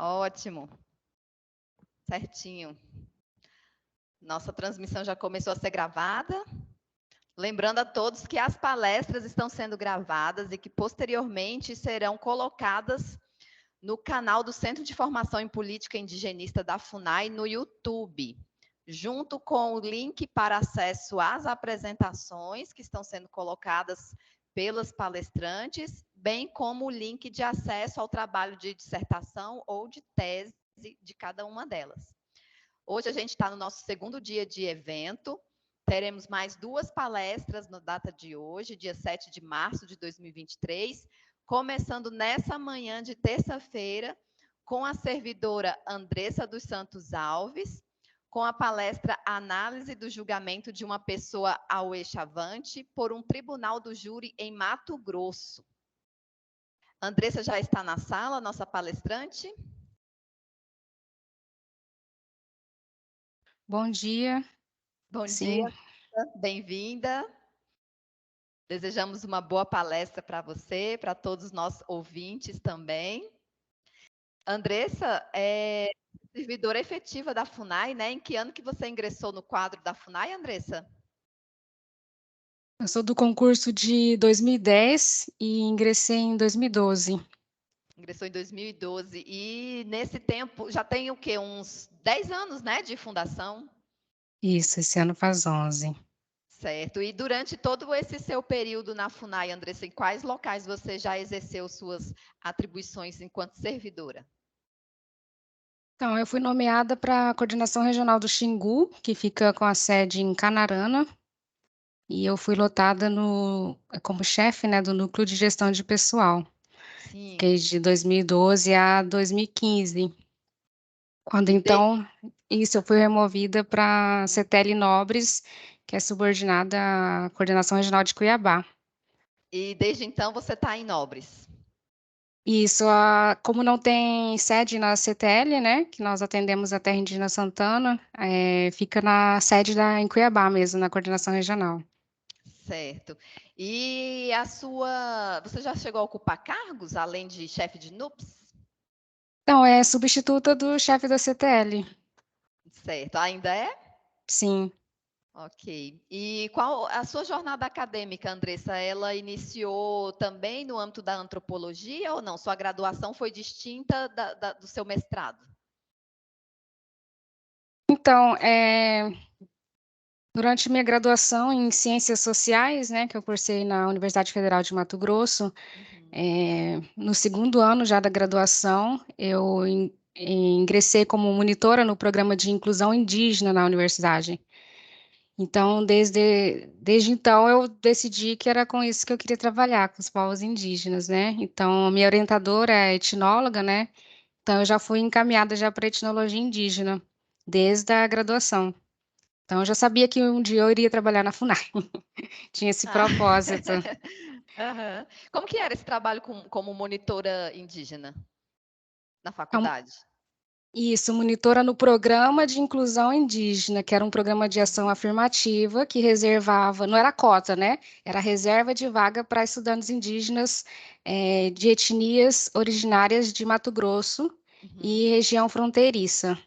Ótimo, certinho. Nossa transmissão já começou a ser gravada. Lembrando a todos que as palestras estão sendo gravadas e que posteriormente serão colocadas no canal do Centro de Formação em Política Indigenista da FUNAI no YouTube, junto com o link para acesso às apresentações que estão sendo colocadas pelas palestrantes, bem como o link de acesso ao trabalho de dissertação ou de tese de cada uma delas. Hoje a gente está no nosso segundo dia de evento, teremos mais 2 palestras na data de hoje, dia 7 de março de 2023, começando nessa manhã de terça-feira, com a servidora Andressa dos Santos Alves, com a palestra Análise do Julgamento de uma Pessoa ao Eixavante por um Tribunal do Júri em Mato Grosso. Andressa já está na sala, nossa palestrante. Bom dia. Bom Sim. dia, bem-vinda. Desejamos uma boa palestra para você, para todos os nossos ouvintes também. Andressa é servidora efetiva da FUNAI, né? Em que ano que você ingressou no quadro da FUNAI, Andressa? Eu sou do concurso de 2010 e ingressei em 2012. Ingressou em 2012 e nesse tempo já tem o quê? Uns 10 anos, né, de fundação? Isso, esse ano faz 11. Certo. E durante todo esse seu período na FUNAI, Andressa, em quais locais você já exerceu suas atribuições enquanto servidora? Então, eu fui nomeada para a Coordenação Regional do Xingu, que fica com a sede em Canarana, e eu fui lotada como chefe, né, do Núcleo de Gestão de Pessoal. Sim. Fiquei de 2012 a 2015. Quando E de... então, eu fui removida para a CETELE Nobres, que é subordinada à Coordenação Regional de Cuiabá. E desde então você está em Nobres? Isso, como não tem sede na CTL, né, que nós atendemos a Terra Indígena Santana, fica na sede em Cuiabá mesmo, na coordenação regional. Certo. E você já chegou a ocupar cargos, além de chefe de NUPS? Então, é substituta do chefe da CTL. Certo. Ainda é? Sim. Ok. E qual a sua jornada acadêmica, Andressa? Ela iniciou também no âmbito da antropologia ou não? Sua graduação foi distinta do seu mestrado? Então, durante minha graduação em Ciências Sociais, né, que eu cursei na Universidade Federal de Mato Grosso, Uhum. no segundo ano já da graduação, eu ingressei como monitora no programa de inclusão indígena na universidade. Então, desde então, eu decidi que era com isso que eu queria trabalhar, com os povos indígenas, né? Então, a minha orientadora é etnóloga, né? Então, eu já fui encaminhada já para etnologia indígena, desde a graduação. Então, eu já sabia que um dia eu iria trabalhar na FUNAI. Tinha esse Ah. propósito. Aham. Como que era esse trabalho como monitora indígena na Então, faculdade? isso, monitora no programa de inclusão indígena, que era um programa de ação afirmativa que reservava, não era cota, né? Era reserva de vaga para estudantes indígenas de etnias originárias de Mato Grosso Uhum. e região fronteiriça.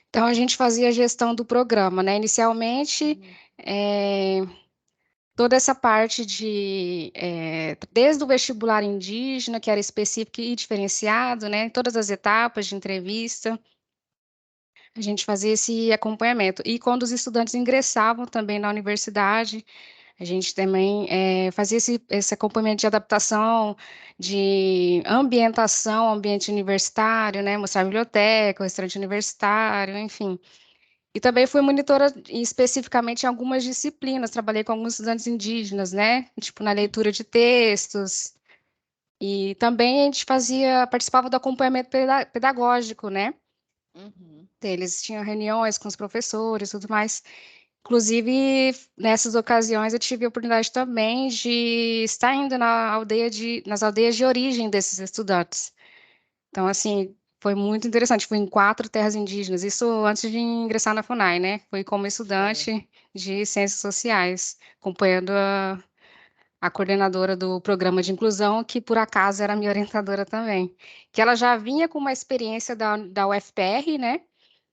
Então, a gente fazia a gestão do programa, né? Inicialmente, Uhum. eh, toda essa parte desde o vestibular indígena, que era específico e diferenciado, né? Todas as etapas de entrevista. A gente fazia esse acompanhamento. E quando os estudantes ingressavam também na universidade, a gente também fazia esse acompanhamento de adaptação, de ambientação, ambiente universitário, né? Mostrar biblioteca, o restaurante universitário, enfim. E também fui monitora especificamente em algumas disciplinas, trabalhei com alguns estudantes indígenas, né? Tipo, na leitura de textos. E também a gente participava do acompanhamento pedagógico, né? Uhum. Eles tinham reuniões com os professores e tudo mais. Inclusive, nessas ocasiões, eu tive a oportunidade também de estar indo nas aldeias de origem desses estudantes. Então, assim, foi muito interessante. Fui em 4 terras indígenas, isso antes de ingressar na FUNAI, né? Fui como Certo. estudante de Ciências Sociais, acompanhando a coordenadora do programa de inclusão, que por acaso era minha orientadora também, que ela já vinha com uma experiência da UFPR, né,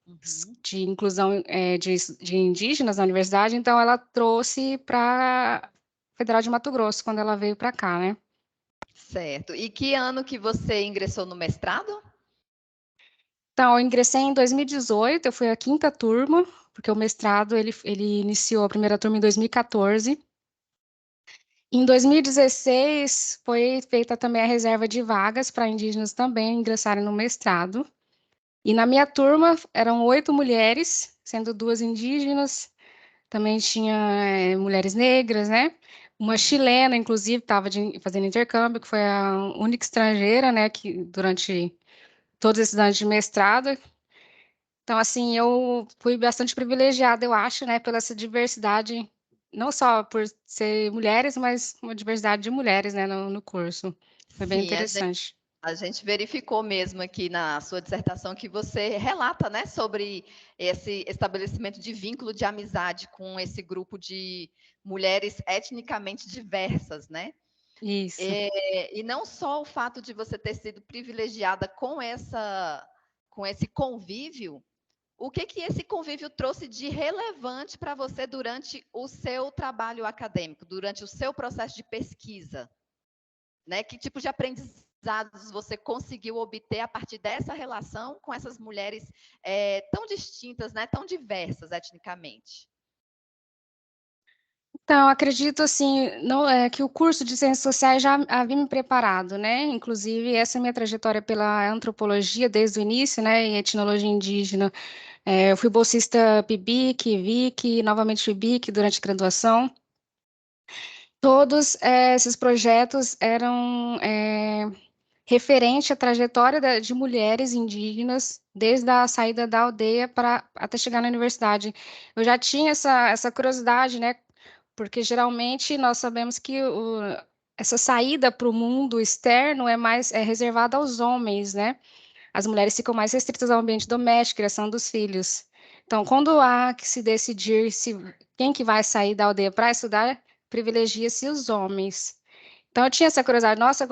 Uhum. de inclusão de indígenas na universidade, então ela trouxe para Federal de Mato Grosso quando ela veio para cá, né? Certo. E que ano que você ingressou no mestrado? Então, eu ingressei em 2018, eu fui a quinta turma, porque o mestrado ele iniciou a primeira turma em 2014. Em 2016, foi feita também a reserva de vagas para indígenas também ingressarem no mestrado. E na minha turma eram 8 mulheres, sendo 2 indígenas, também tinha mulheres negras, né? Uma Uhum. chilena, inclusive, estava fazendo intercâmbio, que foi a única estrangeira, né, que durante todos esses anos de mestrado. Então, assim, eu fui bastante privilegiada, eu acho, né, pela essa diversidade, não só por ser mulheres, mas uma diversidade de mulheres, né, no curso. Foi bem Sim, interessante. a gente verificou mesmo aqui na sua dissertação que você relata, né, sobre esse estabelecimento de vínculo de amizade com esse grupo de mulheres etnicamente diversas, né? Isso. E não só o fato de você ter sido privilegiada com esse convívio, o que que esse convívio trouxe de relevante para você durante o seu trabalho acadêmico, durante o seu processo de pesquisa? Né? Que tipo de aprendizados você conseguiu obter a partir dessa relação com essas mulheres tão distintas, né? Tão diversas etnicamente? Então, acredito assim, não, que o curso de Ciências Sociais já havia me preparado, né? Inclusive, essa minha trajetória pela antropologia desde o início, né? E etnologia indígena. Eu fui bolsista PIBIC, VIC, novamente FIBIC durante a graduação. Todos esses projetos eram referente à trajetória de mulheres indígenas, desde a saída da aldeia para até chegar na universidade. Eu já tinha essa curiosidade, né? Porque geralmente nós sabemos que essa saída para o mundo externo é reservada aos homens, né? As mulheres ficam mais restritas ao ambiente doméstico, criação dos filhos. Então, quando há que se decidir se quem que vai sair da aldeia para estudar, privilegia-se os homens. Então, eu tinha essa curiosidade, nossa,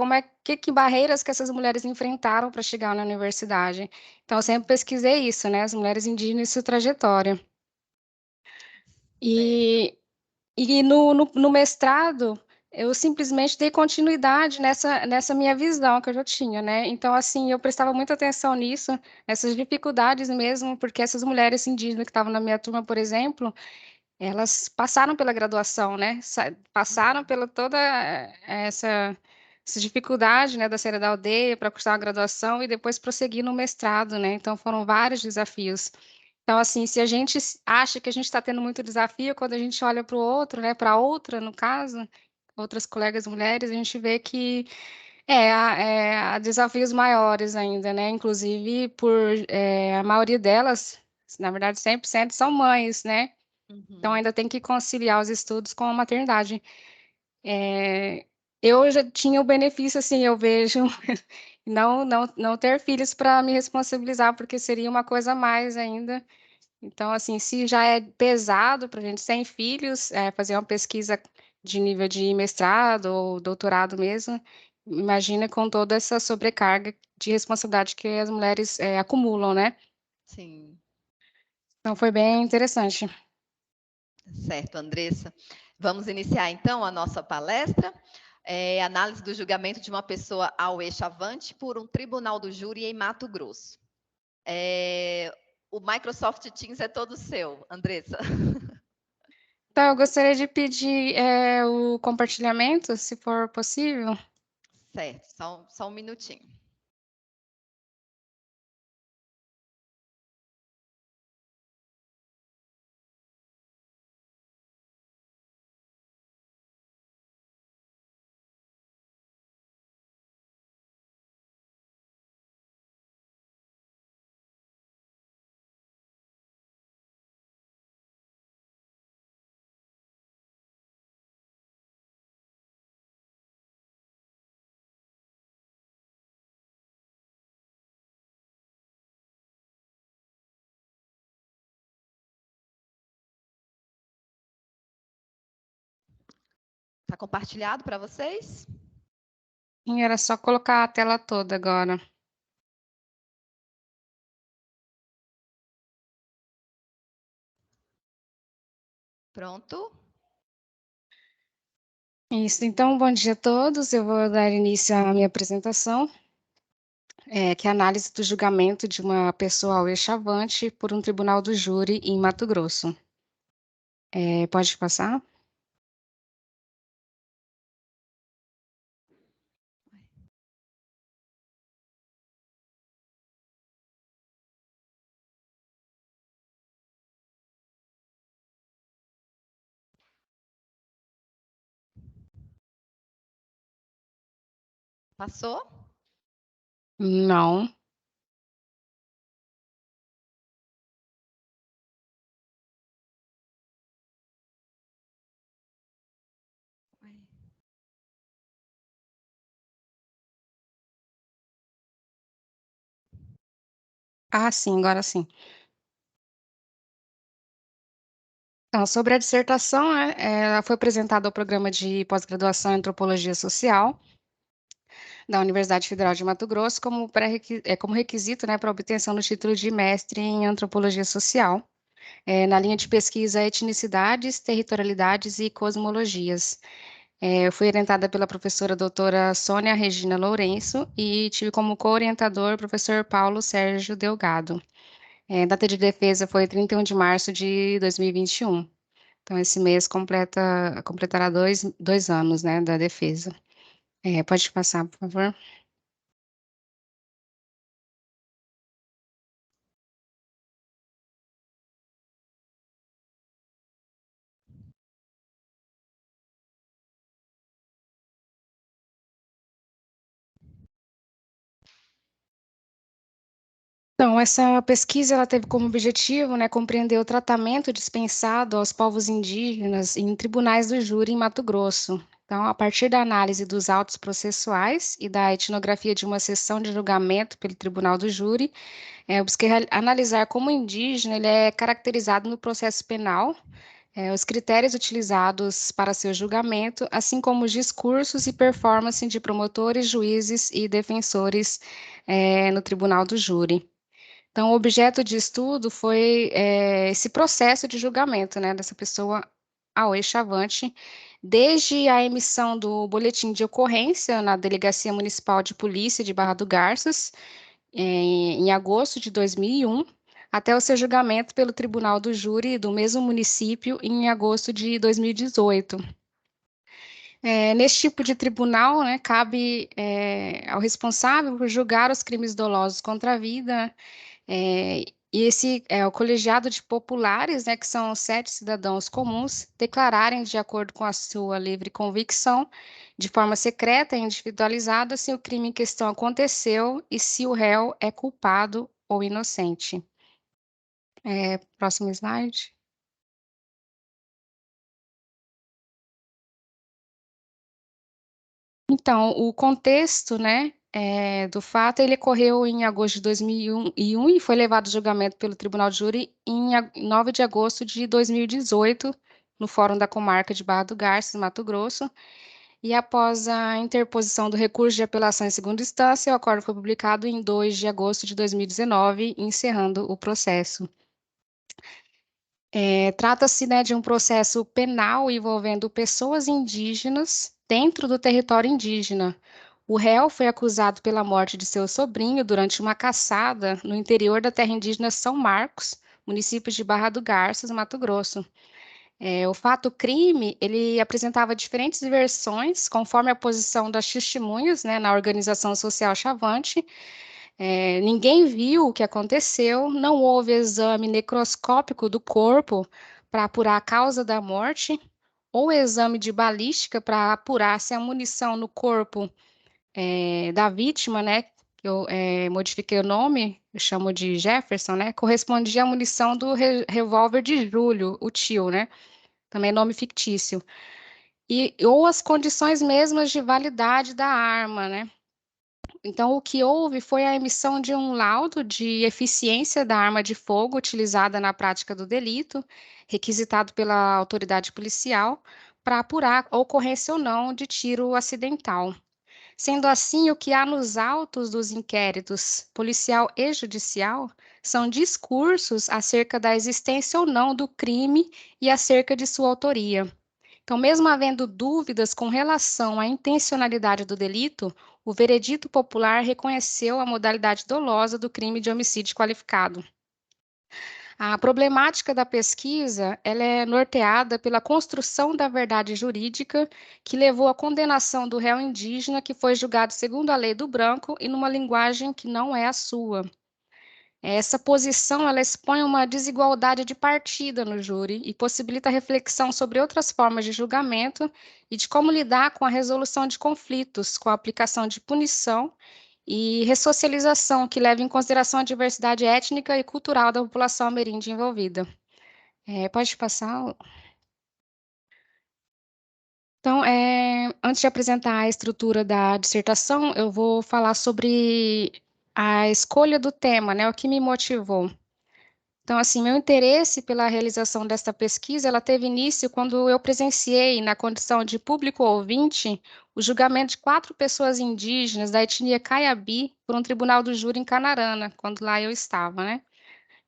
que barreiras que essas mulheres enfrentaram para chegar na universidade. Então, eu sempre pesquisei isso, né? As mulheres indígenas e sua trajetória. Certo. E no mestrado, eu simplesmente dei continuidade nessa minha visão que eu já tinha, né? Então, assim, eu prestava muita atenção nisso, nessas dificuldades mesmo, porque essas mulheres indígenas que estavam na minha turma, por exemplo, elas passaram pela graduação, né? Passaram Uhum. pela toda essa dificuldade, né, da saída da aldeia para cursar a graduação e depois prosseguir no mestrado, né? Então, foram vários desafios. Então, assim, se a gente acha que a gente está tendo muito desafio, quando a gente olha para o outro, né, para outra, no caso, outras colegas mulheres, a gente vê que há desafios maiores ainda, né? Inclusive, a maioria delas, na verdade, 100% são mães, né? Então, Uhum. ainda tem que conciliar os estudos com a maternidade. É, eu já tinha o benefício, assim, eu vejo, não ter filhos para me responsabilizar, porque seria uma coisa a mais ainda. Então, assim, se já é pesado para a gente sem filhos, fazer uma pesquisa de nível de mestrado ou doutorado mesmo, imagina com toda essa sobrecarga de responsabilidade que as mulheres acumulam, né? Sim. Então, foi bem interessante. Certo, Andressa. Vamos iniciar então a nossa palestra. Análise do julgamento de uma pessoa ao eixo avante por um tribunal do júri em Mato Grosso. O Microsoft Teams é todo seu, Andressa. Então, eu gostaria de pedir o compartilhamento, se for possível. Certo, só um minutinho. compartilhado para vocês? Sim, era só colocar a tela toda agora. Pronto? Isso, então, bom dia a todos. Eu vou dar início à minha apresentação, que é a análise do julgamento de uma pessoa ao-chavante por um tribunal do júri em Mato Grosso. Pode passar? Passou? Não. Ah, sim, agora sim. Então, sobre a dissertação, ela foi apresentada ao programa de pós-graduação em Antropologia Social da Universidade Federal de Mato Grosso como requisito, né, para obtenção do título de mestre em Antropologia Social, na linha de pesquisa Etnicidades, Territorialidades e Cosmologias. Eu fui orientada pela professora doutora Sônia Regina Lourenço e tive como co-orientador o professor Paulo Sérgio Delgado. Data de defesa foi 31 de março de 2021. Então, esse mês completará dois anos, né, da defesa. Pode passar, por favor. Então, essa pesquisa ela teve como objetivo, né, compreender o tratamento dispensado aos povos indígenas em tribunais do júri em Mato Grosso. Então, a partir da análise dos autos processuais e da etnografia de uma sessão de julgamento pelo tribunal do júri, eu busquei analisar como o indígena ele é caracterizado no processo penal, os critérios utilizados para seu julgamento, assim como os discursos e performance de promotores, juízes e defensores, no tribunal do júri. Então, o objeto de estudo foi esse processo de julgamento, né, dessa pessoa ao-chavante, desde a emissão do boletim de ocorrência na Delegacia Municipal de Polícia de Barra do Garças, em agosto de 2001, até o seu julgamento pelo Tribunal do Júri do mesmo município em agosto de 2018. Nesse tipo de tribunal, né, cabe ao responsável por julgar os crimes dolosos contra a vida. E esse é o colegiado de populares, né, que são 7 cidadãos comuns, declararem, de acordo com a sua livre convicção, de forma secreta e individualizada, se o crime em questão aconteceu e se o réu é culpado ou inocente. Próximo slide. Então, o contexto, né, do fato, ele ocorreu em agosto de 2001 e foi levado a julgamento pelo Tribunal de Júri em 9 de agosto de 2018, no Fórum da Comarca de Barra do Garças, Mato Grosso, e após a interposição do recurso de apelação em segunda instância, o acordo foi publicado em 2 de agosto de 2019, encerrando o processo. Trata-se, né, de um processo penal envolvendo pessoas indígenas dentro do território indígena. O réu foi acusado pela morte de seu sobrinho durante uma caçada no interior da terra indígena São Marcos, município de Barra do Garças, Mato Grosso. O fato crime, ele apresentava diferentes versões, conforme a posição das testemunhas, né, na organização social Chavante. Ninguém viu o que aconteceu, não houve exame necroscópico do corpo para apurar a causa da morte, ou exame de balística para apurar se a munição no corpo da vítima, né, que eu modifiquei o nome, eu chamo de Jefferson, né, correspondia à munição do revólver de Júlio, o tio, né, também nome fictício, ou as condições mesmas de validade da arma, né. Então, o que houve foi a emissão de um laudo de eficiência da arma de fogo utilizada na prática do delito, requisitado pela autoridade policial, para apurar a ocorrência ou não de tiro acidental. Sendo assim, o que há nos autos dos inquéritos policial e judicial são discursos acerca da existência ou não do crime e acerca de sua autoria. Então, mesmo havendo dúvidas com relação à intencionalidade do delito, o veredito popular reconheceu a modalidade dolosa do crime de homicídio qualificado. A problemática da pesquisa, ela é norteada pela construção da verdade jurídica que levou à condenação do réu indígena que foi julgado segundo a lei do branco e numa linguagem que não é a sua. Essa posição, ela expõe uma desigualdade de partida no júri e possibilita reflexão sobre outras formas de julgamento e de como lidar com a resolução de conflitos, com a aplicação de punição e ressocialização que leva em consideração a diversidade étnica e cultural da população ameríndia envolvida. Pode passar? Então, antes de apresentar a estrutura da dissertação, eu vou falar sobre a escolha do tema, né, o que me motivou. Então, assim, meu interesse pela realização desta pesquisa, ela teve início quando eu presenciei, na condição de público ouvinte, o julgamento de 4 pessoas indígenas da etnia Caiabi por um tribunal do júri em Canarana, quando lá eu estava, né,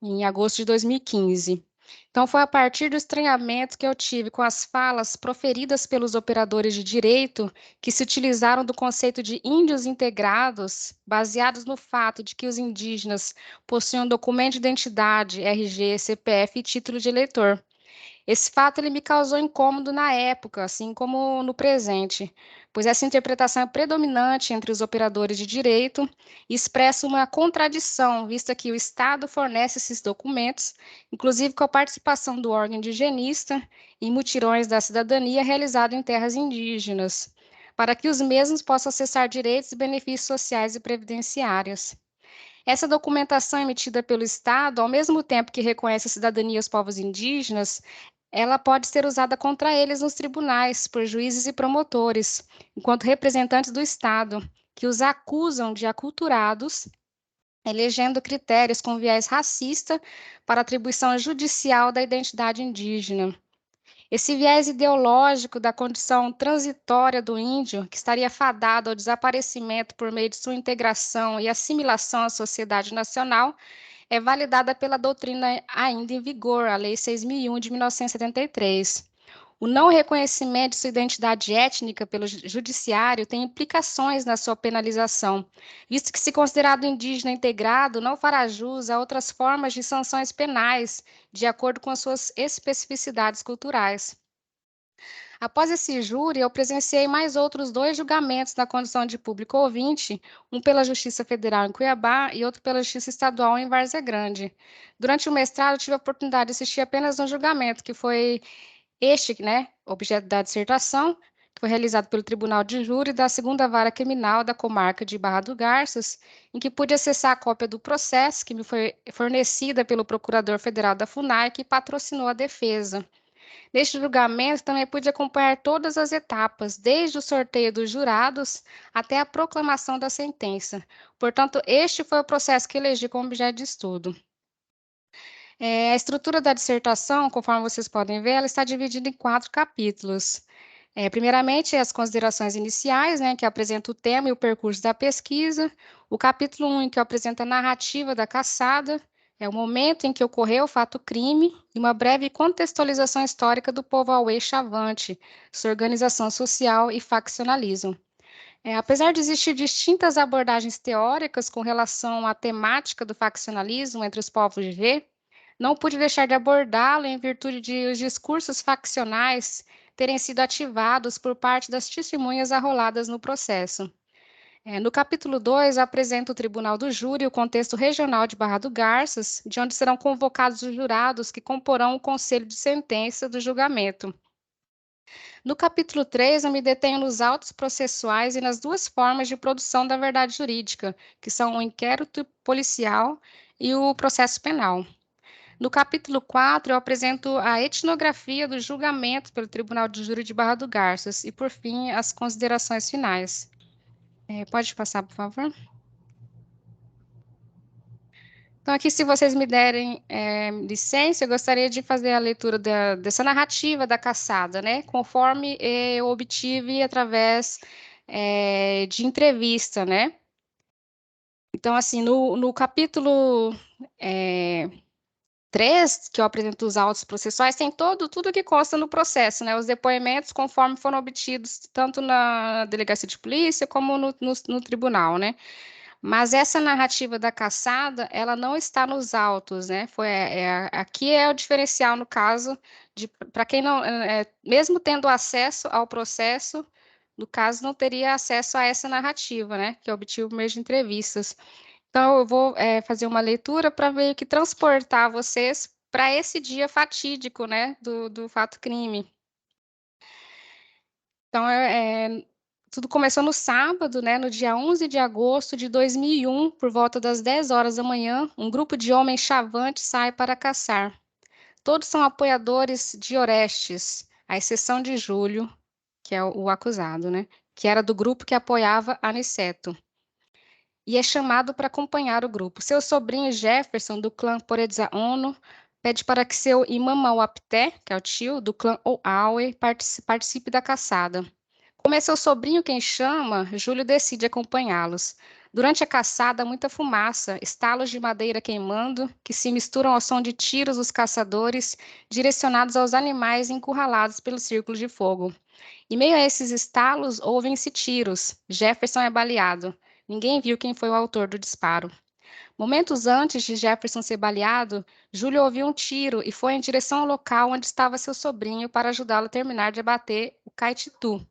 em agosto de 2015. Então, foi a partir do estranhamento que eu tive com as falas proferidas pelos operadores de direito que se utilizaram do conceito de índios integrados, baseados no fato de que os indígenas possuíam documento de identidade, RG, CPF e título de eleitor. Esse fato ele me causou incômodo na época, assim como no presente, pois essa interpretação é predominante entre os operadores de direito e expressa uma contradição, vista que o Estado fornece esses documentos, inclusive com a participação do órgão indigenista em mutirões da cidadania realizado em terras indígenas, para que os mesmos possam acessar direitos e benefícios sociais e previdenciários. Essa documentação emitida pelo Estado, ao mesmo tempo que reconhece a cidadania aos povos indígenas, ela pode ser usada contra eles nos tribunais por juízes e promotores, enquanto representantes do Estado, que os acusam de aculturados, elegendo critérios com viés racista para atribuição judicial da identidade indígena. Esse viés ideológico da condição transitória do índio, que estaria fadado ao desaparecimento por meio de sua integração e assimilação à sociedade nacional, é validada pela doutrina ainda em vigor, a Lei 6.001 de 1973. O não reconhecimento de sua identidade étnica pelo judiciário tem implicações na sua penalização, visto que, se considerado indígena integrado, não fará jus a outras formas de sanções penais, de acordo com as suas especificidades culturais. Após esse júri, eu presenciei mais outros 2 julgamentos na condição de público ouvinte, um pela Justiça Federal em Cuiabá e outro pela Justiça Estadual em Várzea Grande. Durante o mestrado, eu tive a oportunidade de assistir apenas um julgamento, que foi este, né, objeto da dissertação, que foi realizado pelo Tribunal de Júri da 2ª Vara Criminal da comarca de Barra do Garças, em que pude acessar a cópia do processo, que me foi fornecida pelo Procurador Federal da FUNAI, que patrocinou a defesa. Neste julgamento, também pude acompanhar todas as etapas, desde o sorteio dos jurados até a proclamação da sentença. Portanto, este foi o processo que elegi como objeto de estudo. A estrutura da dissertação, conforme vocês podem ver, ela está dividida em 4 capítulos. Primeiramente, as considerações iniciais, né, que apresentam o tema e o percurso da pesquisa. O capítulo 1, em que apresenta a narrativa da caçada, é o momento em que ocorreu o fato-crime e uma breve contextualização histórica do povo auê chavante, sua organização social e faccionalismo. Apesar de existir distintas abordagens teóricas com relação à temática do faccionalismo entre os povos G, não pude deixar de abordá-lo em virtude de os discursos faccionais terem sido ativados por parte das testemunhas arroladas no processo. No capítulo 2, apresenta o Tribunal do Júri, o contexto regional de Barra do Garças, de onde serão convocados os jurados que comporão o conselho de sentença do julgamento. No capítulo 3, eu me detenho nos autos processuais e nas 2 formas de produção da verdade jurídica, que são o inquérito policial e o processo penal. No capítulo 4, eu apresento a etnografia do julgamento pelo Tribunal de Júri de Barra do Garças e, por fim, as considerações finais. Pode passar, por favor? Então, aqui, se vocês me derem licença, eu gostaria de fazer a leitura dessa narrativa da caçada, né? Conforme eu obtive através de entrevista, né? Então, assim, no capítulo 3, que eu apresento os autos processuais, tem tudo que consta no processo, né? Os depoimentos conforme foram obtidos tanto na delegacia de polícia como no tribunal, né? Mas essa narrativa da caçada, ela não está nos autos, né? Aqui é o diferencial no caso de para quem não, mesmo tendo acesso ao processo, no caso não teria acesso a essa narrativa, né? Que eu obtive por meio de entrevistas. Então eu vou fazer uma leitura para meio que transportar vocês para esse dia fatídico, né? Do fato crime. Então, tudo começou no sábado, né, no dia 11 de agosto de 2001, por volta das 10 horas da manhã, um grupo de homens chavantes sai para caçar. Todos são apoiadores de Orestes, à exceção de Júlio, que é o acusado, né, que era do grupo que apoiava Aniceto, e é chamado para acompanhar o grupo. Seu sobrinho Jefferson, do clã Poredza-Ono, pede para que seu Imamauapté, que é o tio do clã Oaue, participe da caçada. Como é seu sobrinho quem chama, Júlio decide acompanhá-los. Durante a caçada, muita fumaça, estalos de madeira queimando, que se misturam ao som de tiros dos caçadores, direcionados aos animais encurralados pelo círculo de fogo. Em meio a esses estalos, ouvem-se tiros. Jefferson é baleado. Ninguém viu quem foi o autor do disparo. Momentos antes de Jefferson ser baleado, Júlio ouviu um tiro e foi em direção ao local onde estava seu sobrinho para ajudá-lo a terminar de abater o Caititu,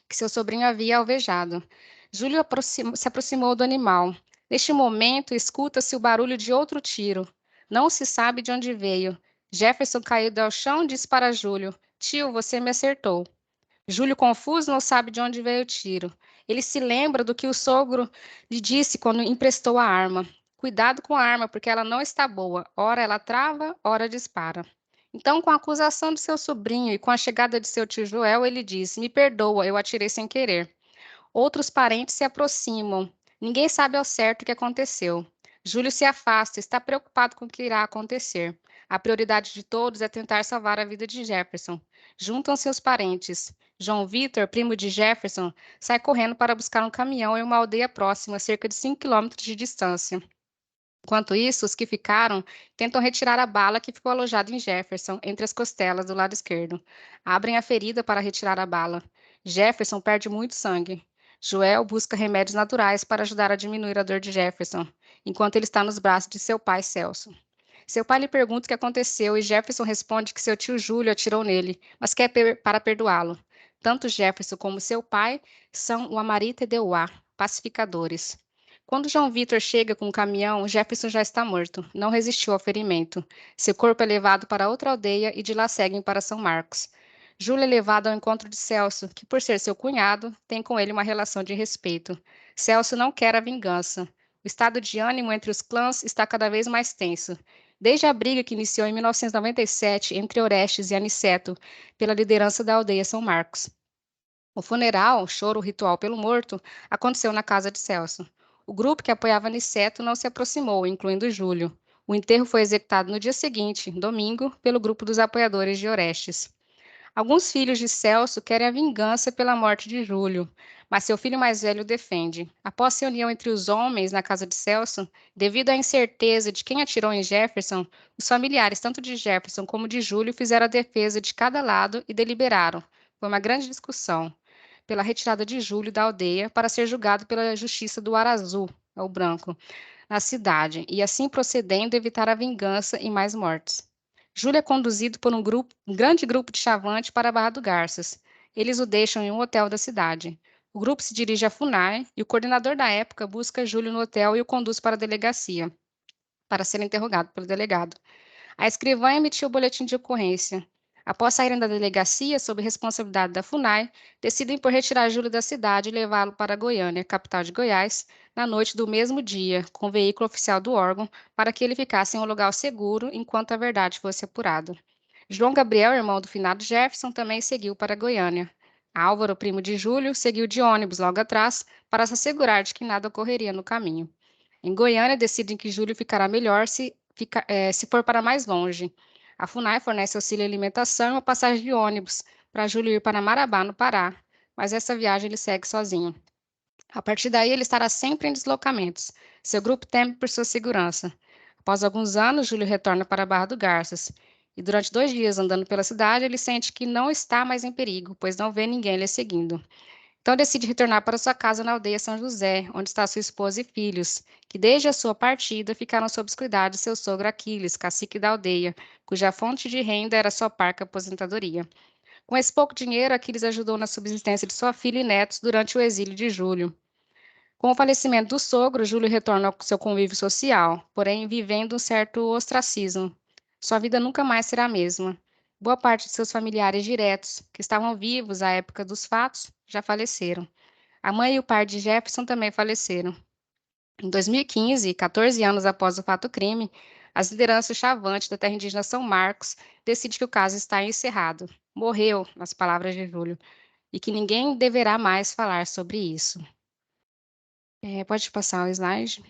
que seu sobrinho havia alvejado. Júlio se aproximou do animal. Neste momento, escuta-se o barulho de outro tiro. Não se sabe de onde veio. Jefferson caiu ao chão e disse para Júlio: Tio, você me acertou. Júlio, confuso, não sabe de onde veio o tiro. Ele se lembra do que o sogro lhe disse quando emprestou a arma. Cuidado com a arma, porque ela não está boa. Ora ela trava, ora dispara. Então, com a acusação de seu sobrinho e com a chegada de seu tio Joel, ele diz: Me perdoa, eu atirei sem querer. Outros parentes se aproximam. Ninguém sabe ao certo o que aconteceu. Júlio se afasta, está preocupado com o que irá acontecer. A prioridade de todos é tentar salvar a vida de Jefferson. Juntam-se os parentes. João Vitor, primo de Jefferson, sai correndo para buscar um caminhão em uma aldeia próxima, a cerca de 5 quilômetros de distância. Enquanto isso, os que ficaram tentam retirar a bala que ficou alojada em Jefferson, entre as costelas do lado esquerdo. Abrem a ferida para retirar a bala. Jefferson perde muito sangue. Joel busca remédios naturais para ajudar a diminuir a dor de Jefferson, enquanto ele está nos braços de seu pai, Celso. Seu pai lhe pergunta o que aconteceu e Jefferson responde que seu tio Júlio atirou nele, mas quer para perdoá-lo. Tanto Jefferson como seu pai são o Amarita e Deuá, pacificadores. Quando João Vitor chega com o caminhão, Jefferson já está morto. Não resistiu ao ferimento. Seu corpo é levado para outra aldeia e de lá seguem para São Marcos. Júlio é levado ao encontro de Celso, que, por ser seu cunhado, tem com ele uma relação de respeito. Celso não quer a vingança. O estado de ânimo entre os clãs está cada vez mais tenso. Desde a briga que iniciou em 1997 entre Orestes e Aniceto pela liderança da aldeia São Marcos. O funeral, choro ritual pelo morto, aconteceu na casa de Celso. O grupo que apoiava Aniceto não se aproximou, incluindo Júlio. O enterro foi executado no dia seguinte, domingo, pelo grupo dos apoiadores de Orestes. Alguns filhos de Celso querem a vingança pela morte de Júlio, mas seu filho mais velho o defende. Após reunião entre os homens na casa de Celso, devido à incerteza de quem atirou em Jefferson, os familiares tanto de Jefferson como de Júlio fizeram a defesa de cada lado e deliberaram. Foi uma grande discussão pela retirada de Júlio da aldeia para ser julgado pela justiça do Arazu, é o branco, na cidade, e assim procedendo evitar a vingança e mais mortes. Júlio é conduzido por um grande grupo de chavantes para a Barra do Garças. Eles o deixam em um hotel da cidade. O grupo se dirige à FUNAI e o coordenador da época busca Júlio no hotel e o conduz para a delegacia, para ser interrogado pelo delegado. A escrivã emitiu o boletim de ocorrência. Após saírem da delegacia, sob responsabilidade da FUNAI, decidem por retirar Júlio da cidade e levá-lo para Goiânia, capital de Goiás, na noite do mesmo dia, com o veículo oficial do órgão, para que ele ficasse em um lugar seguro enquanto a verdade fosse apurada. João Gabriel, irmão do finado Jefferson, também seguiu para Goiânia. Álvaro, primo de Júlio, seguiu de ônibus logo atrás, para se assegurar de que nada ocorreria no caminho. Em Goiânia, decidem que Júlio ficará melhor se for para mais longe. A FUNAI fornece auxílio alimentação e uma passagem de ônibus para Júlio ir para Marabá, no Pará, mas essa viagem ele segue sozinho. A partir daí, ele estará sempre em deslocamentos. Seu grupo teme por sua segurança. Após alguns anos, Júlio retorna para a Barra do Garças. E durante 2 dias andando pela cidade, ele sente que não está mais em perigo, pois não vê ninguém lhe seguindo. Então decide retornar para sua casa na aldeia São José, onde está sua esposa e filhos, que desde a sua partida ficaram sob os cuidados de seu sogro Aquiles, cacique da aldeia, cuja fonte de renda era sua parca aposentadoria. Com esse pouco dinheiro, Aquiles ajudou na subsistência de sua filha e netos durante o exílio de Júlio. Com o falecimento do sogro, Júlio retorna ao seu convívio social, porém vivendo um certo ostracismo. Sua vida nunca mais será a mesma. Boa parte de seus familiares diretos, que estavam vivos à época dos fatos, já faleceram. A mãe e o pai de Jefferson também faleceram. Em 2015, 14 anos após o fato-crime, as lideranças chavantes da terra indígena São Marcos decidem que o caso está encerrado. Morreu, nas palavras de Júlio, e que ninguém deverá mais falar sobre isso. Pode passar o slide.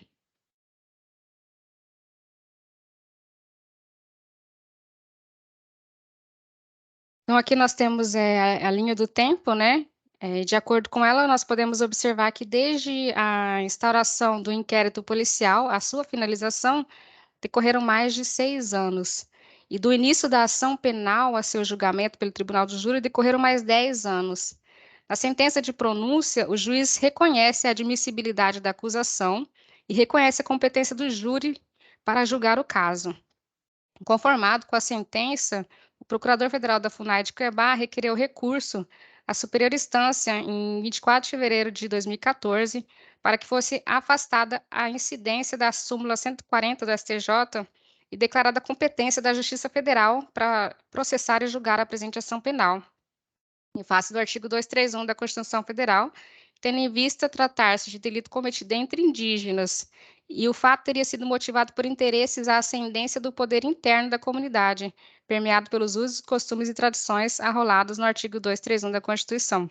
Então, aqui nós temos a linha do tempo, né? De acordo com ela, nós podemos observar que desde a instauração do inquérito policial, a sua finalização, decorreram mais de 6 anos. E do início da ação penal a seu julgamento pelo Tribunal do Júri, decorreram mais 10 anos. Na sentença de pronúncia, o juiz reconhece a admissibilidade da acusação e reconhece a competência do júri para julgar o caso. Conformado com a sentença, o Procurador Federal da FUNAI de Cuiabá requereu recurso à superior instância em 24 de fevereiro de 2014 para que fosse afastada a incidência da súmula 140 do STJ e declarada a competência da Justiça Federal para processar e julgar a presente ação penal, em face do artigo 231 da Constituição Federal, tendo em vista tratar-se de delito cometido entre indígenas, e o fato teria sido motivado por interesses à ascendência do poder interno da comunidade, permeado pelos usos, costumes e tradições arrolados no artigo 231 da Constituição.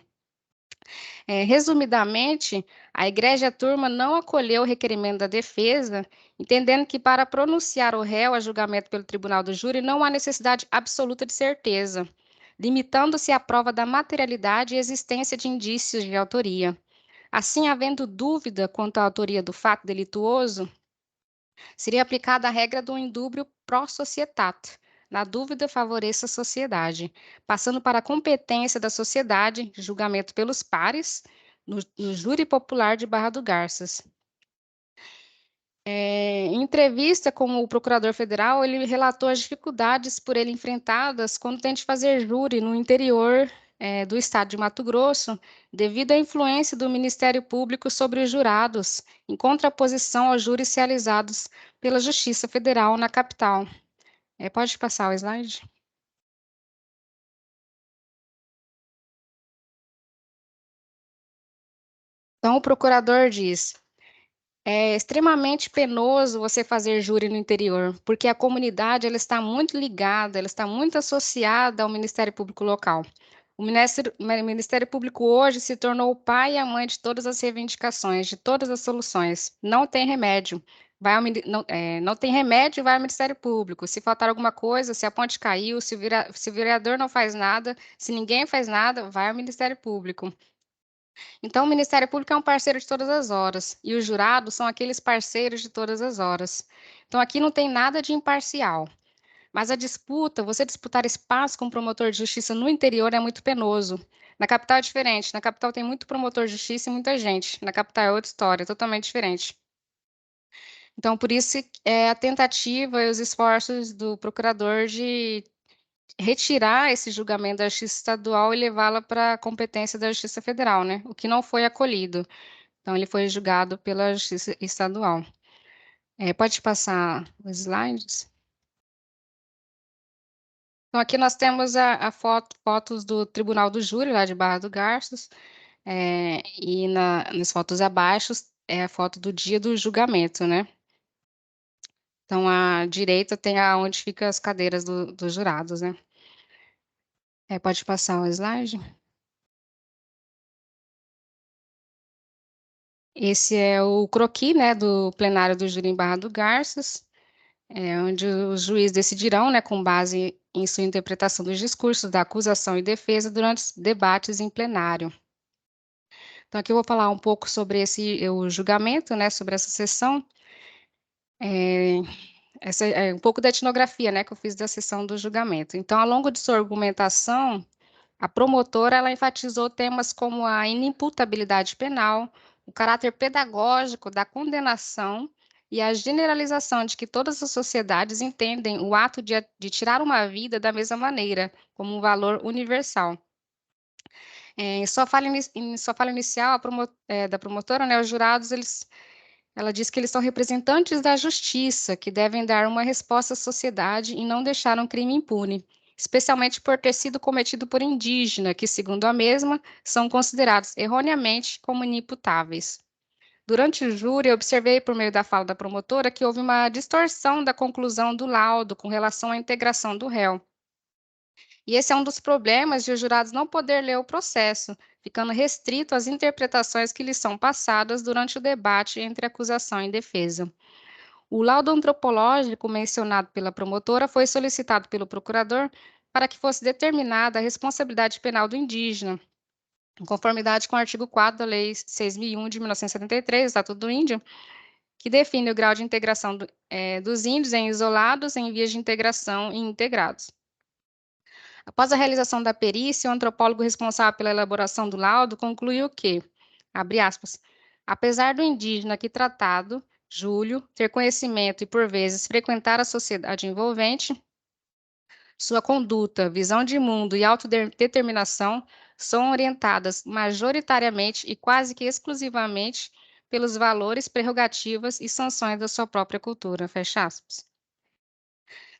Resumidamente, a Igreja Turma não acolheu o requerimento da defesa, entendendo que para pronunciar o réu a julgamento pelo Tribunal do Júri não há necessidade absoluta de certeza, limitando-se à prova da materialidade e existência de indícios de autoria. Assim, havendo dúvida quanto à autoria do fato delituoso, seria aplicada a regra do indúbio pro societate. Na dúvida, favoreça a sociedade, passando para a competência da sociedade, julgamento pelos pares, no júri popular de Barra do Garças. Em entrevista com o procurador federal, ele relatou as dificuldades por ele enfrentadas quando tenta fazer júri no interior do estado de Mato Grosso, devido à influência do Ministério Público sobre os jurados, em contraposição aos júris realizados pela Justiça Federal na capital. Pode passar o slide? Então, o procurador diz: é extremamente penoso você fazer júri no interior, porque a comunidade ela está muito ligada, ela está muito associada ao Ministério Público local. O Ministério Público hoje se tornou o pai e a mãe de todas as reivindicações, de todas as soluções. Não tem remédio. Não tem remédio, vai ao Ministério Público. Se faltar alguma coisa, se a ponte caiu, se o vereador não faz nada, se ninguém faz nada, vai ao Ministério Público. Então, o Ministério Público é um parceiro de todas as horas, e os jurados são aqueles parceiros de todas as horas. Então, aqui não tem nada de imparcial. Mas a disputa, você disputar espaço com um promotor de justiça no interior é muito penoso. Na capital é diferente. Na capital tem muito promotor de justiça e muita gente. Na capital é outra história, totalmente diferente. Então, por isso, a tentativa e os esforços do procurador de retirar esse julgamento da Justiça Estadual e levá-la para a competência da Justiça Federal, né? O que não foi acolhido. Então, ele foi julgado pela Justiça Estadual. Pode passar os slides? Então, aqui nós temos fotos do Tribunal do Júri, lá de Barra do Garças, e nas fotos abaixo é a foto do dia do julgamento, né? Então, à direita tem onde ficam as cadeiras dos jurados, né? Pode passar o slide? Esse é o croquis, né, do plenário do júri em Barra do Garças, onde os juízes decidirão, né, com base em sua interpretação dos discursos da acusação e defesa durante os debates em plenário. Então, aqui eu vou falar um pouco sobre o julgamento, né, sobre essa sessão. Essa é um pouco da etnografia, né, que eu fiz da sessão do julgamento. Então, ao longo de sua argumentação, a promotora ela enfatizou temas como a inimputabilidade penal, o caráter pedagógico da condenação e a generalização de que todas as sociedades entendem o ato de tirar uma vida da mesma maneira, como um valor universal. Em sua fala inicial, da promotora, né, os jurados, ela diz que eles são representantes da justiça, que devem dar uma resposta à sociedade e não deixar um crime impune, especialmente por ter sido cometido por indígena, que, segundo a mesma, são considerados erroneamente como inimputáveis. Durante o júri, eu observei, por meio da fala da promotora, que houve uma distorção da conclusão do laudo com relação à integração do réu. E esse é um dos problemas de os jurados não poder ler o processo, ficando restrito às interpretações que lhes são passadas durante o debate entre acusação e defesa. O laudo antropológico mencionado pela promotora foi solicitado pelo procurador para que fosse determinada a responsabilidade penal do indígena, em conformidade com o artigo 4 da Lei 6.001 de 1973, Estatuto do Índio, que define o grau de integração dos índios em isolados, em vias de integração e integrados. Após a realização da perícia, o antropólogo responsável pela elaboração do laudo concluiu que, abre aspas, apesar do indígena aqui tratado, Júlio, ter conhecimento e, por vezes, frequentar a sociedade envolvente, sua conduta, visão de mundo e autodeterminação são orientadas majoritariamente e quase que exclusivamente pelos valores, prerrogativas e sanções da sua própria cultura, fecha aspas.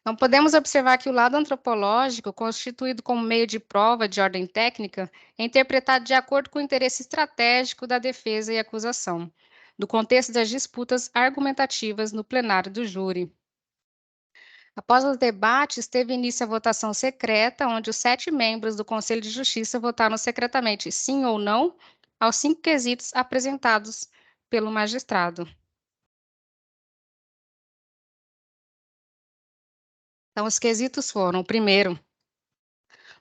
Então, podemos observar que o lado antropológico, constituído como meio de prova de ordem técnica, é interpretado de acordo com o interesse estratégico da defesa e acusação, do contexto das disputas argumentativas no plenário do júri. Após os debates, teve início a votação secreta, onde os 7 membros do Conselho de Justiça votaram secretamente sim ou não aos 5 quesitos apresentados pelo magistrado. Então, os quesitos foram, primeiro,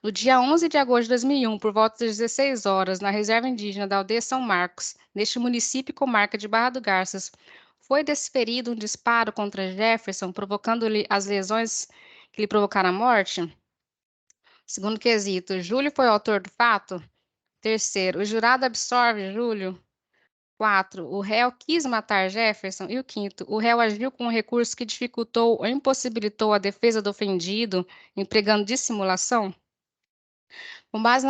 no dia 11 de agosto de 2001, por volta das 16 horas, na reserva indígena da aldeia São Marcos, neste município e comarca de Barra do Garças, foi desferido um disparo contra Jefferson, provocando-lhe as lesões que lhe provocaram a morte? Segundo quesito, Júlio foi o autor do fato? Terceiro, o jurado absolve Júlio? 4. O réu quis matar Jefferson. E o quinto, o réu agiu com um recurso que dificultou ou impossibilitou a defesa do ofendido, empregando dissimulação? Com base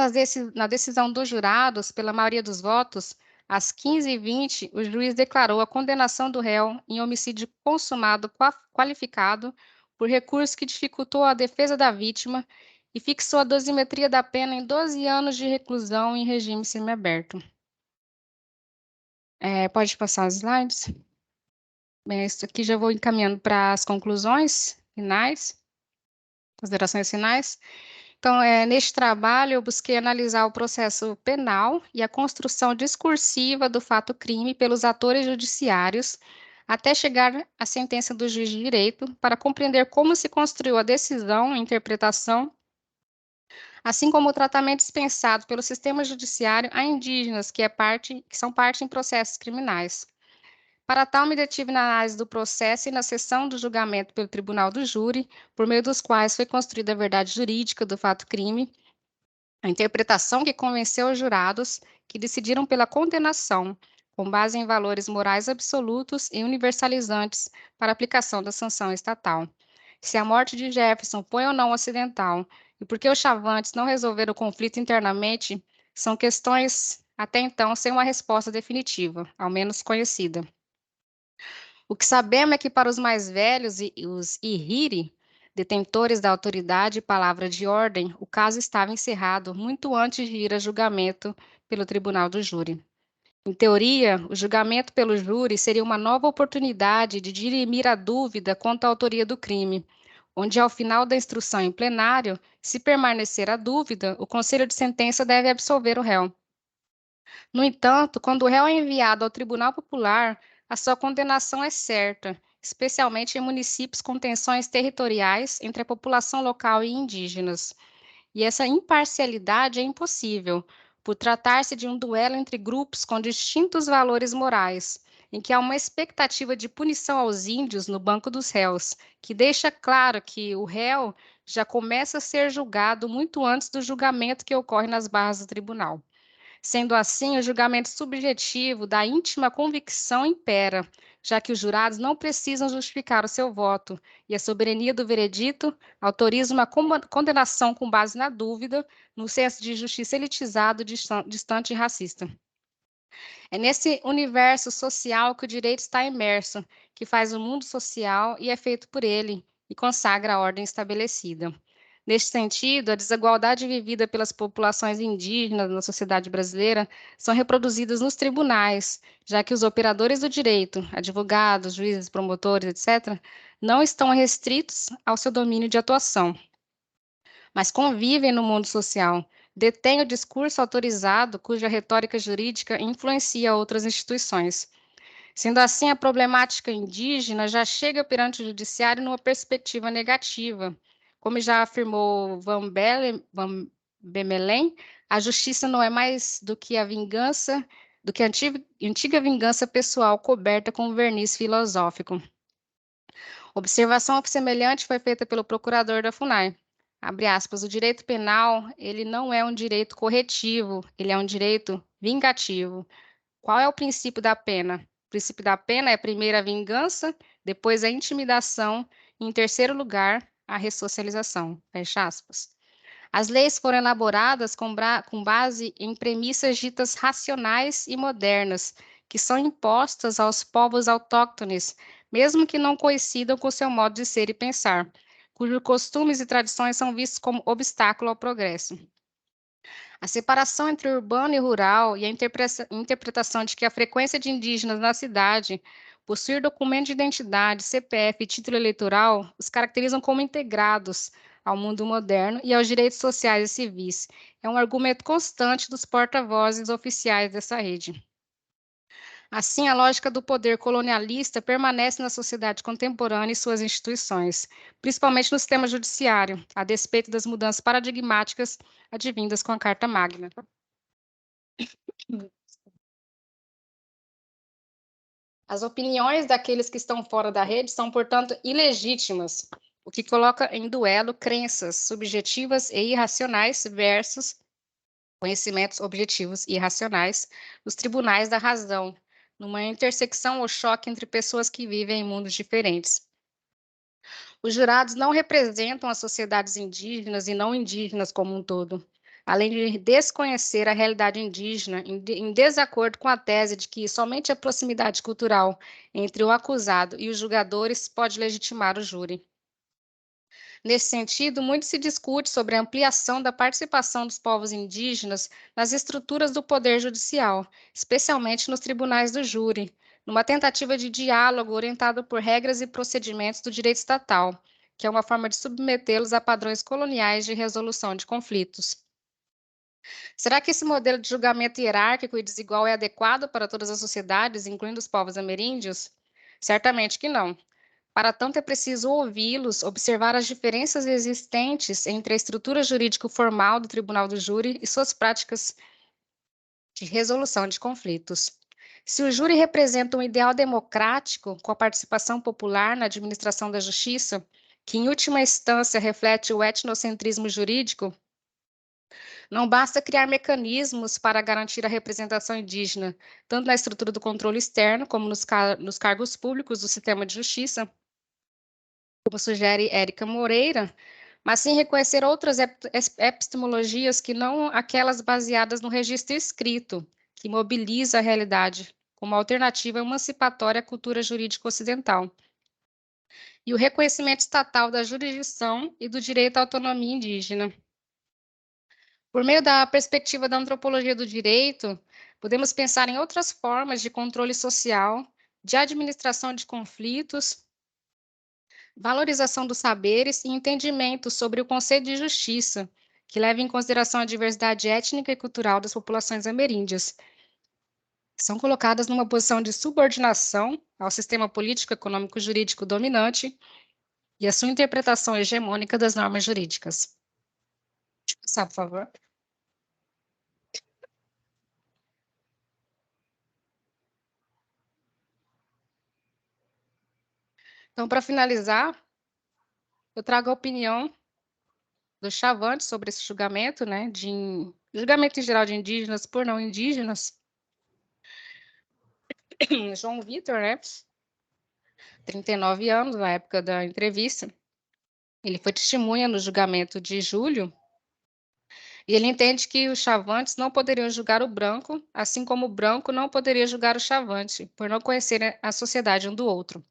na decisão dos jurados, pela maioria dos votos, às 15h20, o juiz declarou a condenação do réu em homicídio consumado qualificado por recurso que dificultou a defesa da vítima e fixou a dosimetria da pena em 12 anos de reclusão em regime semiaberto. Pode passar os slides? Isso aqui já vou encaminhando para as conclusões finais, considerações finais. Então, neste trabalho, eu busquei analisar o processo penal e a construção discursiva do fato crime pelos atores judiciários, até chegar à sentença do juiz de direito, para compreender como se construiu a decisão e interpretação, assim como o tratamento dispensado pelo sistema judiciário a indígenas, que são parte em processos criminais. Para tal, me detive na análise do processo e na sessão do julgamento pelo tribunal do júri, por meio dos quais foi construída a verdade jurídica do fato-crime, a interpretação que convenceu os jurados que decidiram pela condenação, com base em valores morais absolutos e universalizantes para a aplicação da sanção estatal. Se a morte de Jefferson foi ou não acidental, e por que os chavantes não resolveram o conflito internamente, são questões, até então, sem uma resposta definitiva, ao menos conhecida. O que sabemos é que para os mais velhos e os Ihiri, detentores da autoridade e palavra de ordem, o caso estava encerrado muito antes de ir a julgamento pelo tribunal do júri. Em teoria, o julgamento pelo júri seria uma nova oportunidade de dirimir a dúvida quanto à autoria do crime, onde, ao final da instrução em plenário, se permanecer a dúvida, o conselho de sentença deve absolver o réu. No entanto, quando o réu é enviado ao Tribunal Popular, a sua condenação é certa, especialmente em municípios com tensões territoriais entre a população local e indígenas. E essa imparcialidade é impossível, por tratar-se de um duelo entre grupos com distintos valores morais, em que há uma expectativa de punição aos índios no banco dos réus, que deixa claro que o réu já começa a ser julgado muito antes do julgamento que ocorre nas barras do tribunal. Sendo assim, o julgamento subjetivo da íntima convicção impera, já que os jurados não precisam justificar o seu voto, e a soberania do veredito autoriza uma condenação com base na dúvida, no senso de justiça elitizado, distante e racista. É nesse universo social que o direito está imerso, que faz o mundo social e é feito por ele, e consagra a ordem estabelecida. Neste sentido, a desigualdade vivida pelas populações indígenas na sociedade brasileira são reproduzidas nos tribunais, já que os operadores do direito, advogados, juízes, promotores, etc., não estão restritos ao seu domínio de atuação, mas convivem no mundo social, detêm o discurso autorizado cuja retórica jurídica influencia outras instituições. Sendo assim, a problemática indígena já chega perante o judiciário numa perspectiva negativa. Como já afirmou Van Bemelen, a justiça não é mais do que a vingança, do que a antiga vingança pessoal coberta com verniz filosófico. Observação semelhante foi feita pelo procurador da FUNAI. Abre aspas, o direito penal, ele não é um direito corretivo, ele é um direito vingativo. Qual é o princípio da pena? O princípio da pena é primeiro a vingança, depois a intimidação e, em terceiro lugar, a ressocialização. Fecha aspas. As leis foram elaboradas com base em premissas ditas racionais e modernas, que são impostas aos povos autóctones, mesmo que não coincidam com seu modo de ser e pensar, cujos costumes e tradições são vistos como obstáculo ao progresso. A separação entre urbano e rural e a interpretação de que a frequência de indígenas na cidade, possuir documento de identidade, CPF e título eleitoral, os caracterizam como integrados ao mundo moderno e aos direitos sociais e civis. É um argumento constante dos porta-vozes oficiais dessa rede. Assim, a lógica do poder colonialista permanece na sociedade contemporânea e suas instituições, principalmente no sistema judiciário, a despeito das mudanças paradigmáticas advindas com a Carta Magna. As opiniões daqueles que estão fora da rede são, portanto, ilegítimas, o que coloca em duelo crenças subjetivas e irracionais versus conhecimentos objetivos e irracionais nos tribunais da razão, numa intersecção ou choque entre pessoas que vivem em mundos diferentes. Os jurados não representam as sociedades indígenas e não indígenas como um todo, além de desconhecer a realidade indígena, em desacordo com a tese de que somente a proximidade cultural entre o acusado e os julgadores pode legitimar o júri. Nesse sentido, muito se discute sobre a ampliação da participação dos povos indígenas nas estruturas do poder judicial, especialmente nos tribunais do júri, numa tentativa de diálogo orientado por regras e procedimentos do direito estatal, que é uma forma de submetê-los a padrões coloniais de resolução de conflitos. Será que esse modelo de julgamento hierárquico e desigual é adequado para todas as sociedades, incluindo os povos ameríndios? Certamente que não. Para tanto, é preciso ouvi-los, observar as diferenças existentes entre a estrutura jurídico-formal do Tribunal do Júri e suas práticas de resolução de conflitos. Se o júri representa um ideal democrático, com a participação popular na administração da justiça, que em última instância reflete o etnocentrismo jurídico, não basta criar mecanismos para garantir a representação indígena, tanto na estrutura do controle externo, como nos cargos públicos do sistema de justiça, como sugere Érica Moreira, mas sim reconhecer outras epistemologias que não aquelas baseadas no registro escrito, que mobiliza a realidade, como alternativa emancipatória à cultura jurídica ocidental. E o reconhecimento estatal da jurisdição e do direito à autonomia indígena. Por meio da perspectiva da antropologia do direito, podemos pensar em outras formas de controle social, de administração de conflitos, valorização dos saberes e entendimento sobre o conceito de justiça, que leva em consideração a diversidade étnica e cultural das populações ameríndias, são colocadas numa posição de subordinação ao sistema político, econômico, jurídico dominante e a sua interpretação hegemônica das normas jurídicas. Deixa eu passar, por favor. Então, para finalizar, eu trago a opinião do Chavante sobre esse julgamento, né, julgamento em geral de indígenas por não indígenas. João Vitor, né, 39 anos, na época da entrevista, ele foi testemunha no julgamento de julho, e ele entende que os chavantes não poderiam julgar o branco, assim como o branco não poderia julgar o chavante, por não conhecerem a sociedade um do outro.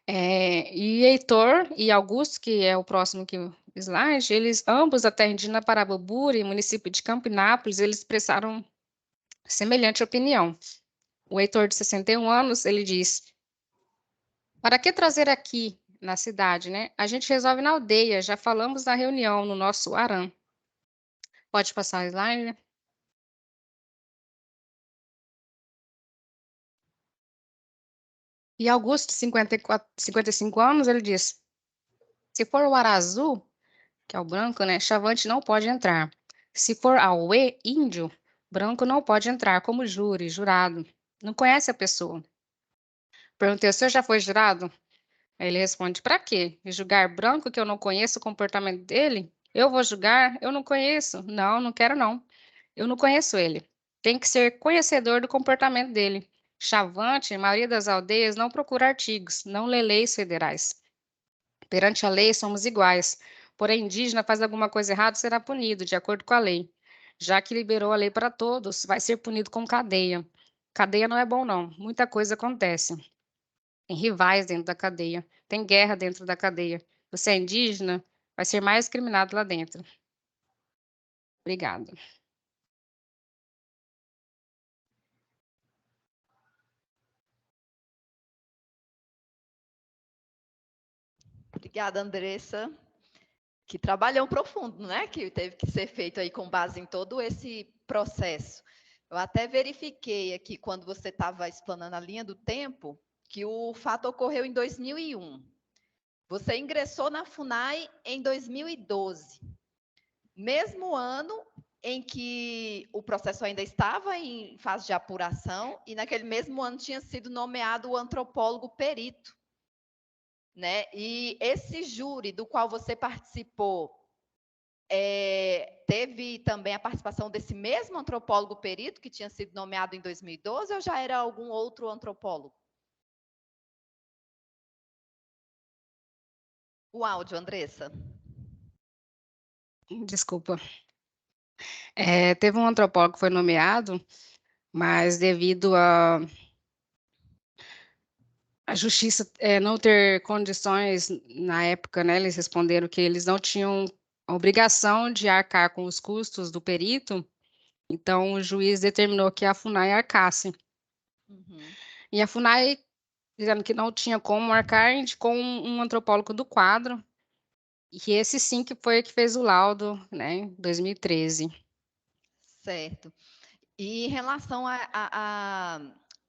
E Heitor e Augusto, que é o próximo slide, eles ambos da terra indígena Paraboburi, município de Campinápolis, eles expressaram semelhante opinião. O Heitor, de 61 anos, ele diz: para que trazer aqui na cidade, né? A gente resolve na aldeia, já falamos na reunião, no nosso Aram. Pode passar o slide, né? E Augusto, de 55 anos, ele diz: se for o Arazu, que é o branco, né? Chavante não pode entrar. Se for Auê, índio, branco não pode entrar como júri, jurado. Não conhece a pessoa. Perguntei: o senhor já foi jurado? Aí ele responde: para quê? Julgar branco que eu não conheço o comportamento dele? Eu vou julgar? Eu não conheço. Não, não quero não. Eu não conheço ele. Tem que ser conhecedor do comportamento dele. Chavante, a maioria das aldeias não procura artigos, não lê leis federais. Perante a lei, somos iguais. Porém, indígena faz alguma coisa errada, será punido, de acordo com a lei. Já que liberou a lei para todos, vai ser punido com cadeia. Cadeia não é bom, não. Muita coisa acontece. Tem rivais dentro da cadeia. Tem guerra dentro da cadeia. Você é indígena, vai ser mais discriminado lá dentro. Obrigada. Obrigada, Andressa. Que trabalhão profundo, né? Que teve que ser feito aí com base em todo esse processo. Eu até verifiquei aqui, quando você estava explanando a linha do tempo, que o fato ocorreu em 2001. Você ingressou na FUNAI em 2012. Mesmo ano em que o processo ainda estava em fase de apuração, e naquele mesmo ano tinha sido nomeado o antropólogo perito, né? E esse júri do qual você participou, teve também a participação desse mesmo antropólogo perito que tinha sido nomeado em 2012, ou já era algum outro antropólogo? O áudio, Andressa. Desculpa. Teve um antropólogo que foi nomeado, mas devido a justiça não ter condições na época, né, eles responderam que eles não tinham a obrigação de arcar com os custos do perito, então o juiz determinou que a FUNAI arcasse. Uhum. E a FUNAI, dizendo que não tinha como arcar, indicou um antropólogo do quadro, e esse sim que foi que fez o laudo, né, em 2013. Certo. E em relação a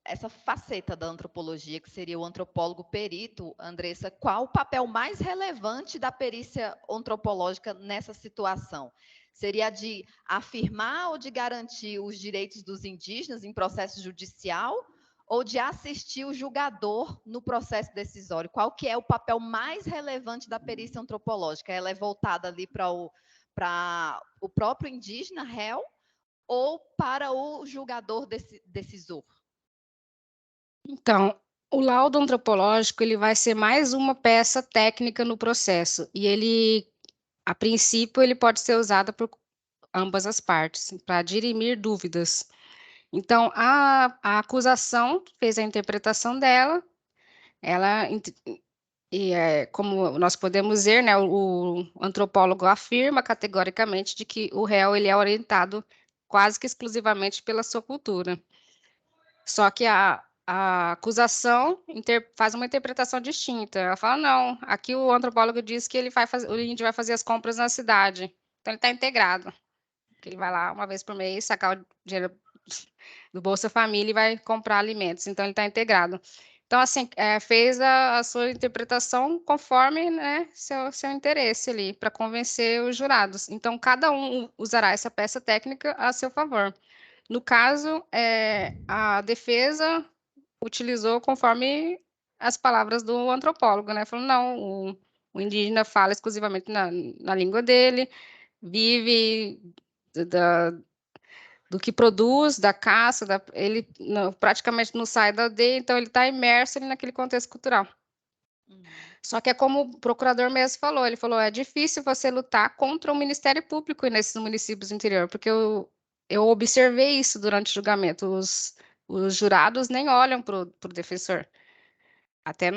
essa faceta da antropologia, que seria o antropólogo perito, Andressa, qual o papel mais relevante da perícia antropológica nessa situação? Seria de afirmar ou de garantir os direitos dos indígenas em processo judicial, ou de assistir o julgador no processo decisório? Qual que é o papel mais relevante da perícia antropológica? Ela é voltada ali para o próprio indígena, réu, ou para o julgador decisor? Então, o laudo antropológico ele vai ser mais uma peça técnica no processo, e ele, a princípio, ele pode ser usado por ambas as partes, para dirimir dúvidas. Então, a acusação fez a interpretação dela, ela, como nós podemos ver, né, o antropólogo afirma categoricamente de que o réu ele é orientado quase que exclusivamente pela sua cultura. Só que a acusação faz uma interpretação distinta. Ela fala: não, aqui o antropólogo diz que o índio vai fazer as compras na cidade, então ele está integrado. Ele vai lá uma vez por mês sacar o dinheiro do Bolsa Família e vai comprar alimentos, então ele está integrado. Então, assim, fez a sua interpretação conforme, né, seu interesse ali, para convencer os jurados. Então, cada um usará essa peça técnica a seu favor. No caso, a defesa utilizou conforme as palavras do antropólogo, né? Falou, não, o indígena fala exclusivamente na língua dele, vive do que produz, da caça, ele praticamente não sai da aldeia, então ele está imerso ali naquele contexto cultural. Só que é como o procurador mesmo falou, ele falou, é difícil você lutar contra o Ministério Público nesses municípios do interior, porque eu observei isso durante o julgamento, os jurados nem olham para o defensor. Até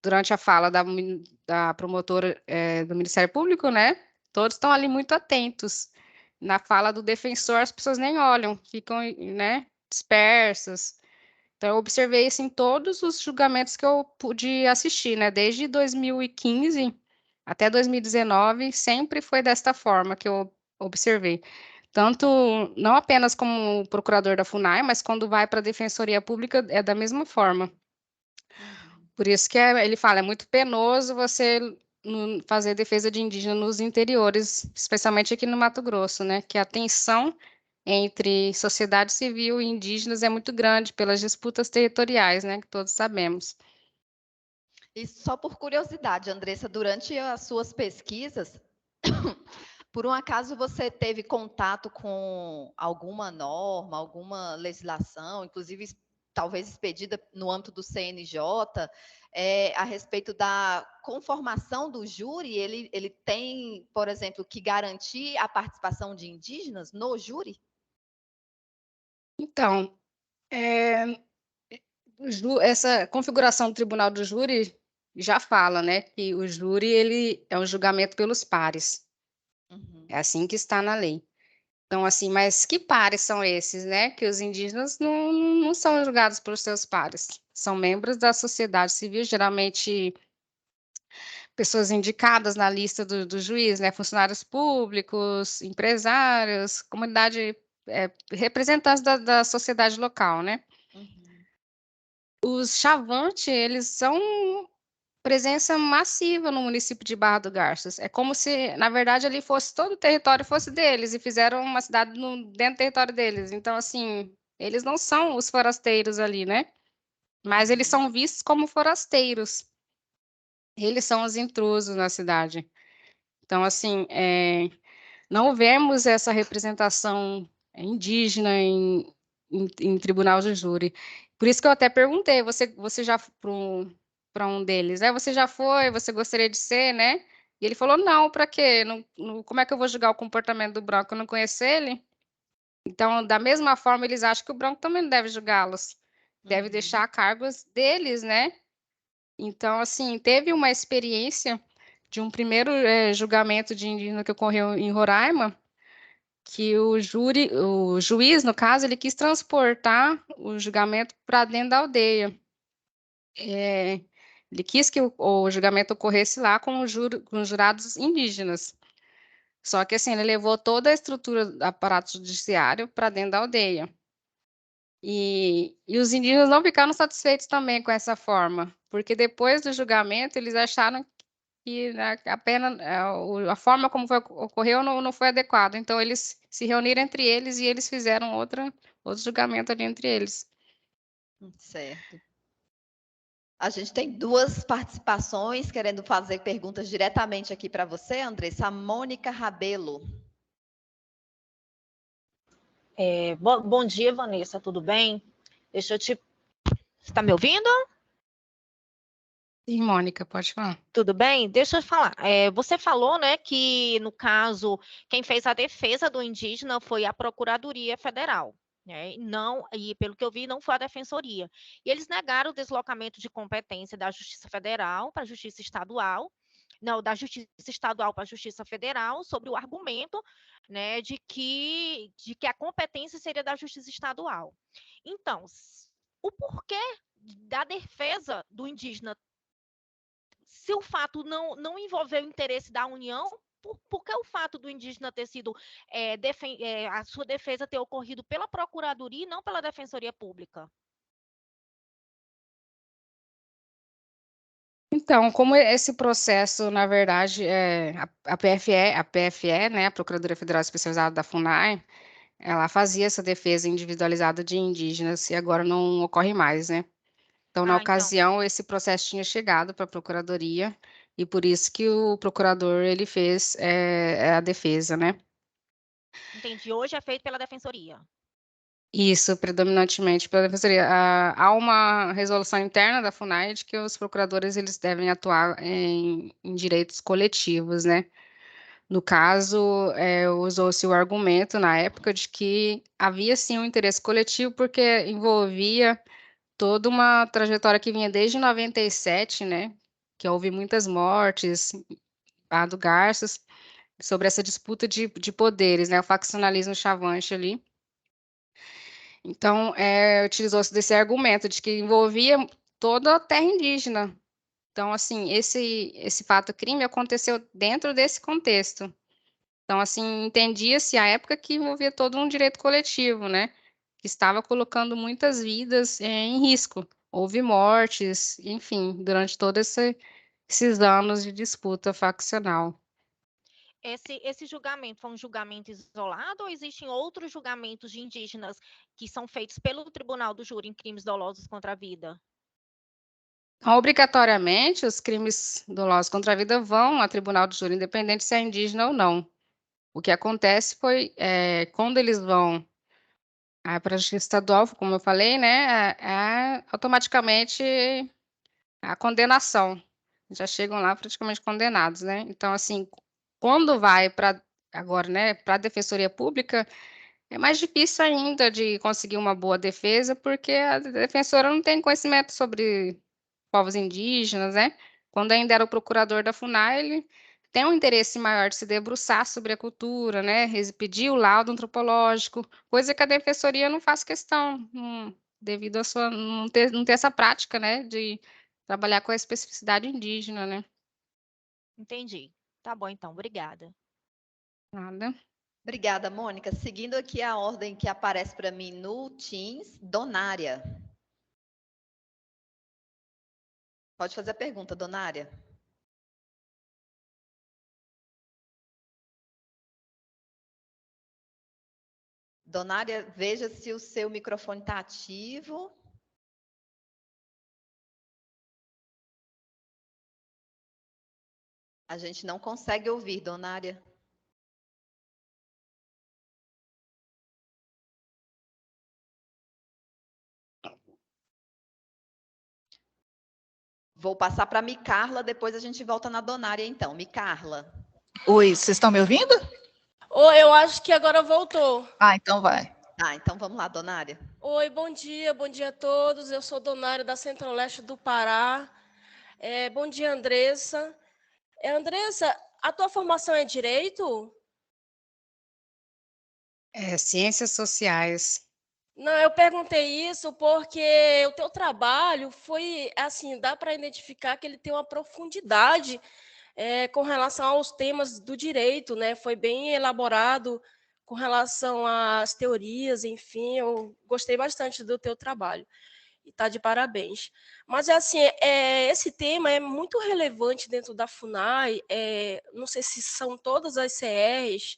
durante a fala da promotora do Ministério Público, né, todos estão ali muito atentos. Na fala do defensor, as pessoas nem olham, ficam, né, dispersas. Então, eu observei isso em todos os julgamentos que eu pude assistir, né? Desde 2015 até 2019, sempre foi desta forma que eu observei. Tanto, não apenas como procurador da FUNAI, mas quando vai para a Defensoria Pública, é da mesma forma. Por isso que ele fala, é muito penoso você fazer defesa de indígena nos interiores, especialmente aqui no Mato Grosso, né? Que a tensão entre sociedade civil e indígenas é muito grande pelas disputas territoriais, né, que todos sabemos. E só por curiosidade, Andressa, durante as suas pesquisas, por um acaso você teve contato com alguma norma, alguma legislação, inclusive talvez expedida no âmbito do CNJ, a respeito da conformação do júri? Ele tem, por exemplo, que garantir a participação de indígenas no júri? Então, essa configuração do Tribunal do Júri já fala, né, que o júri ele é um julgamento pelos pares. É assim que está na lei. Então, assim, mas que pares são esses, né? Que os indígenas não são julgados pelos seus pares. São membros da sociedade civil, geralmente pessoas indicadas na lista do juiz, né? Funcionários públicos, empresários, comunidade, representantes da sociedade local, né? Os Chavante, eles são presença massiva no município de Barra do Garças. É como se, na verdade, ali fosse todo o território fosse deles e fizeram uma cidade dentro do território deles. Então, assim, eles não são os forasteiros ali, né? Mas eles são vistos como forasteiros. Eles são os intrusos na cidade. Então, assim, não vemos essa representação indígena em tribunal de júri. Por isso que eu até perguntei, você já para um deles, né? Você já foi, você gostaria de ser, né? E ele falou, não, para quê? Como é que eu vou julgar o comportamento do branco? Eu não conheço ele? Então, da mesma forma, eles acham que o branco também não deve julgá-los. Deve deixar a cargos deles, né? Então, assim, teve uma experiência de um primeiro julgamento de indígena que ocorreu em Roraima, que o juiz, no caso, ele quis transportar o julgamento para dentro da aldeia. Ele quis que o julgamento ocorresse lá com os jurados indígenas. Só que, assim, ele levou toda a estrutura do aparato judiciário para dentro da aldeia. E os indígenas não ficaram satisfeitos também com essa forma, porque depois do julgamento eles acharam que, né, a pena, a forma como ocorreu não foi adequada. Então eles se reuniram entre eles e eles fizeram outro julgamento ali entre eles. Certo. A gente tem duas participações querendo fazer perguntas diretamente aqui para você, Andressa. A Mônica Rabelo. Bom dia, Vanessa, tudo bem? Você está me ouvindo? Sim, Mônica, pode falar. Tudo bem? Deixa eu falar. Você falou, né, que no caso, quem fez a defesa do indígena foi a Procuradoria Federal, né? E pelo que eu vi, não foi a Defensoria. E eles negaram o deslocamento de competência da Justiça Federal para a Justiça Estadual, não, da Justiça Estadual para a Justiça Federal, sobre o argumento, né, de que a competência seria da Justiça Estadual. Então, o porquê da defesa do indígena, se o fato não envolver o interesse da União, por que o fato do indígena ter sido, a sua defesa ter ocorrido pela Procuradoria e não pela Defensoria Pública? Então, como esse processo, na verdade, a PFE, né, a Procuradoria Federal Especializada da FUNAI, ela fazia essa defesa individualizada de indígenas e agora não ocorre mais, né. Então, na Então, ocasião, esse processo tinha chegado para a procuradoria e por isso que o procurador ele fez, a defesa, né. entendi. Hoje é feito pela Defensoria. Isso, predominantemente pela defensoria. Há uma resolução interna da FUNAI de que os procuradores eles devem atuar em direitos coletivos, né. No caso, usou-se o argumento na época de que havia sim um interesse coletivo, porque envolvia toda uma trajetória que vinha desde 97, né, que houve muitas mortes, do Garças, sobre essa disputa de poderes, né, o faccionalismo chavante ali. Então, utilizou-se desse argumento de que envolvia toda a terra indígena. Então, assim, esse fato crime aconteceu dentro desse contexto. Então, assim, entendia-se à época que envolvia todo um direito coletivo, né, que estava colocando muitas vidas, em risco. Houve mortes, enfim, durante todo esses anos de disputa faccional. Esse julgamento foi um julgamento isolado ou existem outros julgamentos de indígenas que são feitos pelo Tribunal do Júri em crimes dolosos contra a vida? Então, obrigatoriamente, os crimes dolosos contra a vida vão a tribunal de júri, independente se é indígena ou não. O que acontece foi, quando eles vão, para a justiça estadual, como eu falei, né, automaticamente a condenação. Já chegam lá praticamente condenados, né. Então, assim, quando vai para agora, né, para a defensoria pública, é mais difícil ainda de conseguir uma boa defesa, porque a defensora não tem conhecimento sobre povos indígenas, né. Quando ainda era o procurador da FUNAI, ele tem um interesse maior de se debruçar sobre a cultura, né, pedir o laudo antropológico, coisa que a defensoria não faz questão, devido à sua não ter essa prática, né, de trabalhar com a especificidade indígena, né. Entendi. Tá bom então, obrigada. Nada. Obrigada, Mônica. Seguindo aqui a ordem que aparece para mim no Teams, Donária. Pode fazer a pergunta, Donária. Donária, veja se o seu microfone está ativo. A gente não consegue ouvir, Donária. Vou passar para a Micarla, depois a gente volta na Donária, então. Micarla. Oi, vocês estão me ouvindo? Oi, eu acho que agora voltou. Ah, então vai. Tá, então vamos lá, Donária. Oi, bom dia a todos. Eu sou Donária da Centro-Leste do Pará. Bom dia, Andressa. Andressa, a tua formação é Direito? Ciências sociais. Não, eu perguntei isso porque o teu trabalho foi, assim, dá para identificar que ele tem uma profundidade com relação aos temas do direito, né? Foi bem elaborado com relação às teorias, enfim, eu gostei bastante do teu trabalho. E está de parabéns. Mas, assim, esse tema é muito relevante dentro da FUNAI, não sei se são todas as CRs,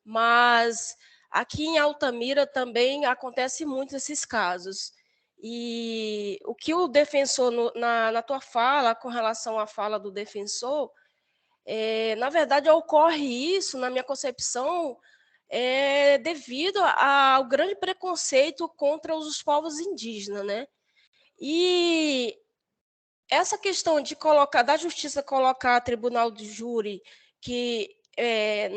mas aqui em Altamira também acontece muito esses casos. E o que o defensor, na tua fala, com relação à fala do defensor, na verdade, ocorre isso, na minha concepção, devido ao grande preconceito contra os povos indígenas, né? E essa questão de colocar, da justiça colocar tribunal de júri que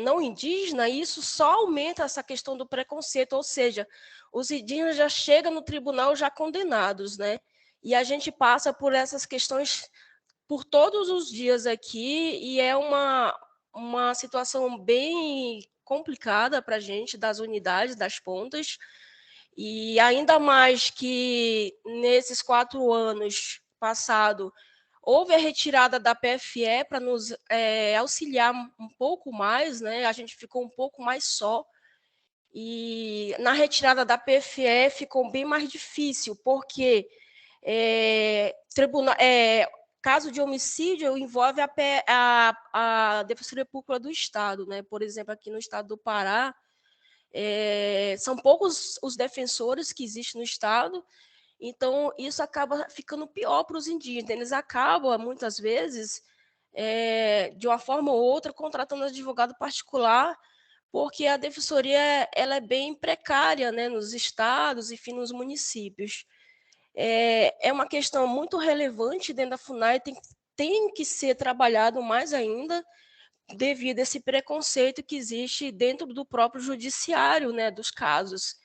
não indígena, isso só aumenta essa questão do preconceito, ou seja, os indígenas já chegam no tribunal já condenados, né? E a gente passa por essas questões por todos os dias aqui, e é uma situação bem complicada para a gente, das unidades, das pontas, e ainda mais que nesses 4 anos passados, houve a retirada da PFE para nos auxiliar um pouco mais, né? A gente ficou um pouco mais só. E na retirada da PFE ficou bem mais difícil, porque caso de homicídio envolve a Defensoria Pública do Estado, né? Por exemplo, aqui no estado do Pará, são poucos os defensores que existem no estado, então isso acaba ficando pior para os indígenas. Eles acabam, muitas vezes, de uma forma ou outra, contratando advogado particular, porque a defensoria ela é bem precária, né, nos estados, enfim, nos municípios. É uma questão muito relevante dentro da FUNAI, tem que ser trabalhado mais ainda, devido a esse preconceito que existe dentro do próprio judiciário, né, dos casos.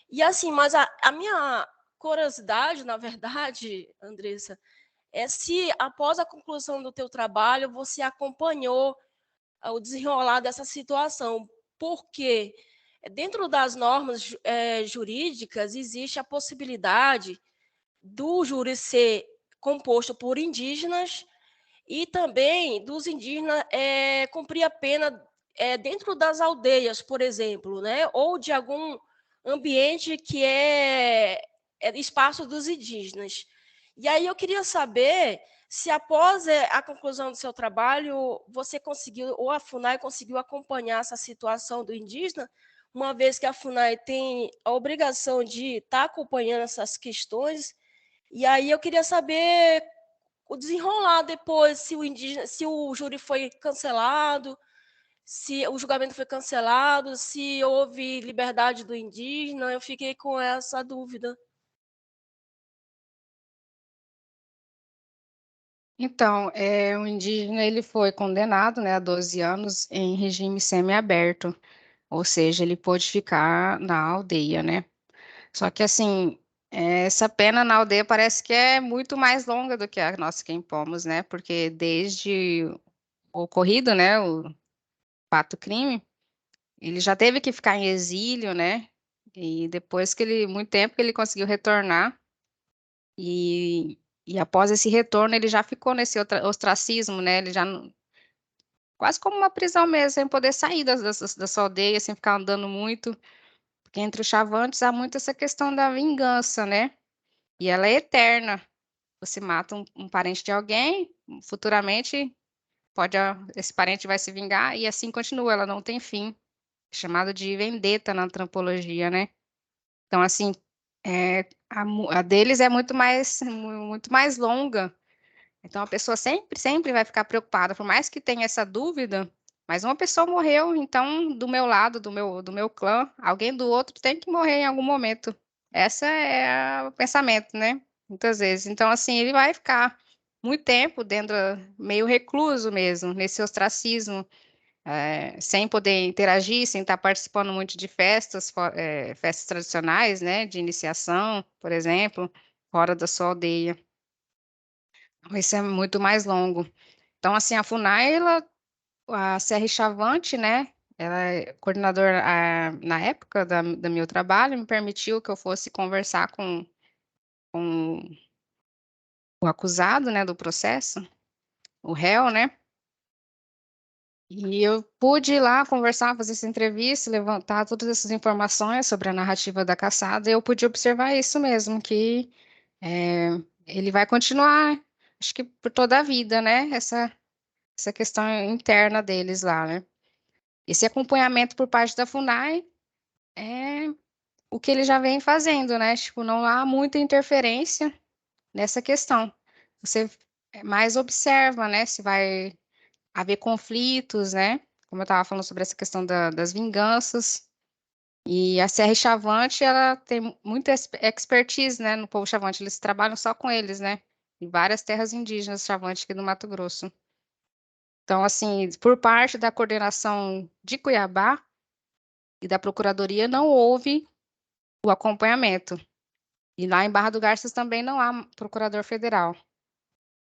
E assim, mas a minha curiosidade, na verdade, Andressa, é se após a conclusão do teu trabalho você acompanhou o desenrolar dessa situação, porque dentro das normas jurídicas existe a possibilidade do júri ser composto por indígenas e também dos indígenas cumprir a pena dentro das aldeias, por exemplo, né? Ou de algum ambiente que é espaço dos indígenas. E aí eu queria saber se após a conclusão do seu trabalho, você conseguiu, ou a FUNAI conseguiu acompanhar essa situação do indígena, uma vez que a FUNAI tem a obrigação de estar acompanhando essas questões. E aí eu queria saber o desenrolar depois, se o júri foi cancelado, se o julgamento foi cancelado, se houve liberdade do indígena. Eu fiquei com essa dúvida. Então, o indígena ele foi condenado, né, a 12 anos em regime semiaberto, ou seja, ele pôde ficar na aldeia, né? Só que assim, essa pena na aldeia parece que é muito mais longa do que a nossa aqui em Pomos, né? Porque desde o ocorrido, né, o fato crime, ele já teve que ficar em exílio, né? E depois muito tempo que ele conseguiu retornar, e após esse retorno ele já ficou nesse ostracismo, né? Ele já quase como uma prisão mesmo, sem poder sair da sua aldeia, sem ficar andando muito, porque entre os chavantes há muito essa questão da vingança, né? E ela é eterna. Você mata um parente de alguém, futuramente esse parente vai se vingar e assim continua, ela não tem fim. Chamado de vendetta na antropologia, né? Então, assim, a deles é muito mais longa. Então, a pessoa sempre, sempre vai ficar preocupada, por mais que tenha essa dúvida, mas uma pessoa morreu, então, do meu lado, do meu clã, alguém do outro tem que morrer em algum momento. Esse é o pensamento, né? Muitas vezes. Então, assim, ele vai ficar muito tempo dentro, meio recluso mesmo, nesse ostracismo, sem poder interagir, sem estar participando muito de festas tradicionais, né? De iniciação, por exemplo, fora da sua aldeia. Isso é muito mais longo. Então, assim, a FUNAI, a CR Chavante, né? Ela é coordenadora, na época do meu trabalho, me permitiu que eu fosse conversar com o acusado, né, do processo, o réu, né? E eu pude ir lá conversar, fazer essa entrevista, levantar todas essas informações sobre a narrativa da caçada, e eu pude observar isso mesmo, que ele vai continuar, acho que por toda a vida, né? Essa questão interna deles lá, né? Esse acompanhamento por parte da FUNAI é o que ele já vem fazendo, né? Tipo, não há muita interferência nessa questão. Você mais observa, né? Se vai haver conflitos, né? Como eu estava falando sobre essa questão das vinganças. E a CR Chavante, ela tem muita expertise, né? No povo Chavante, eles trabalham só com eles, né? Em várias terras indígenas Chavante aqui no Mato Grosso. Então, assim, por parte da coordenação de Cuiabá e da Procuradoria, não houve o acompanhamento. E lá em Barra do Garças também não há procurador federal.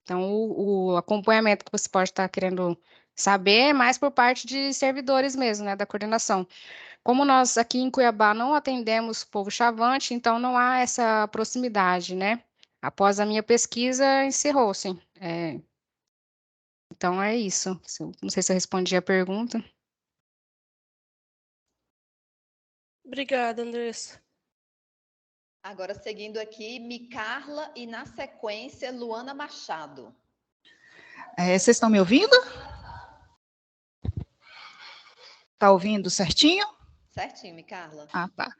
Então, o acompanhamento que você pode estar querendo saber é mais por parte de servidores mesmo, né, da coordenação. Como nós aqui em Cuiabá não atendemos o povo chavante, então não há essa proximidade, né? Após a minha pesquisa, encerrou-se Então é isso. Não sei se eu respondi a pergunta. Obrigada, Andressa. Agora, seguindo aqui, Micarla e, na sequência, Luana Machado. Vocês estão me ouvindo? Está ouvindo certinho? Certinho, Micarla. Ah, tá.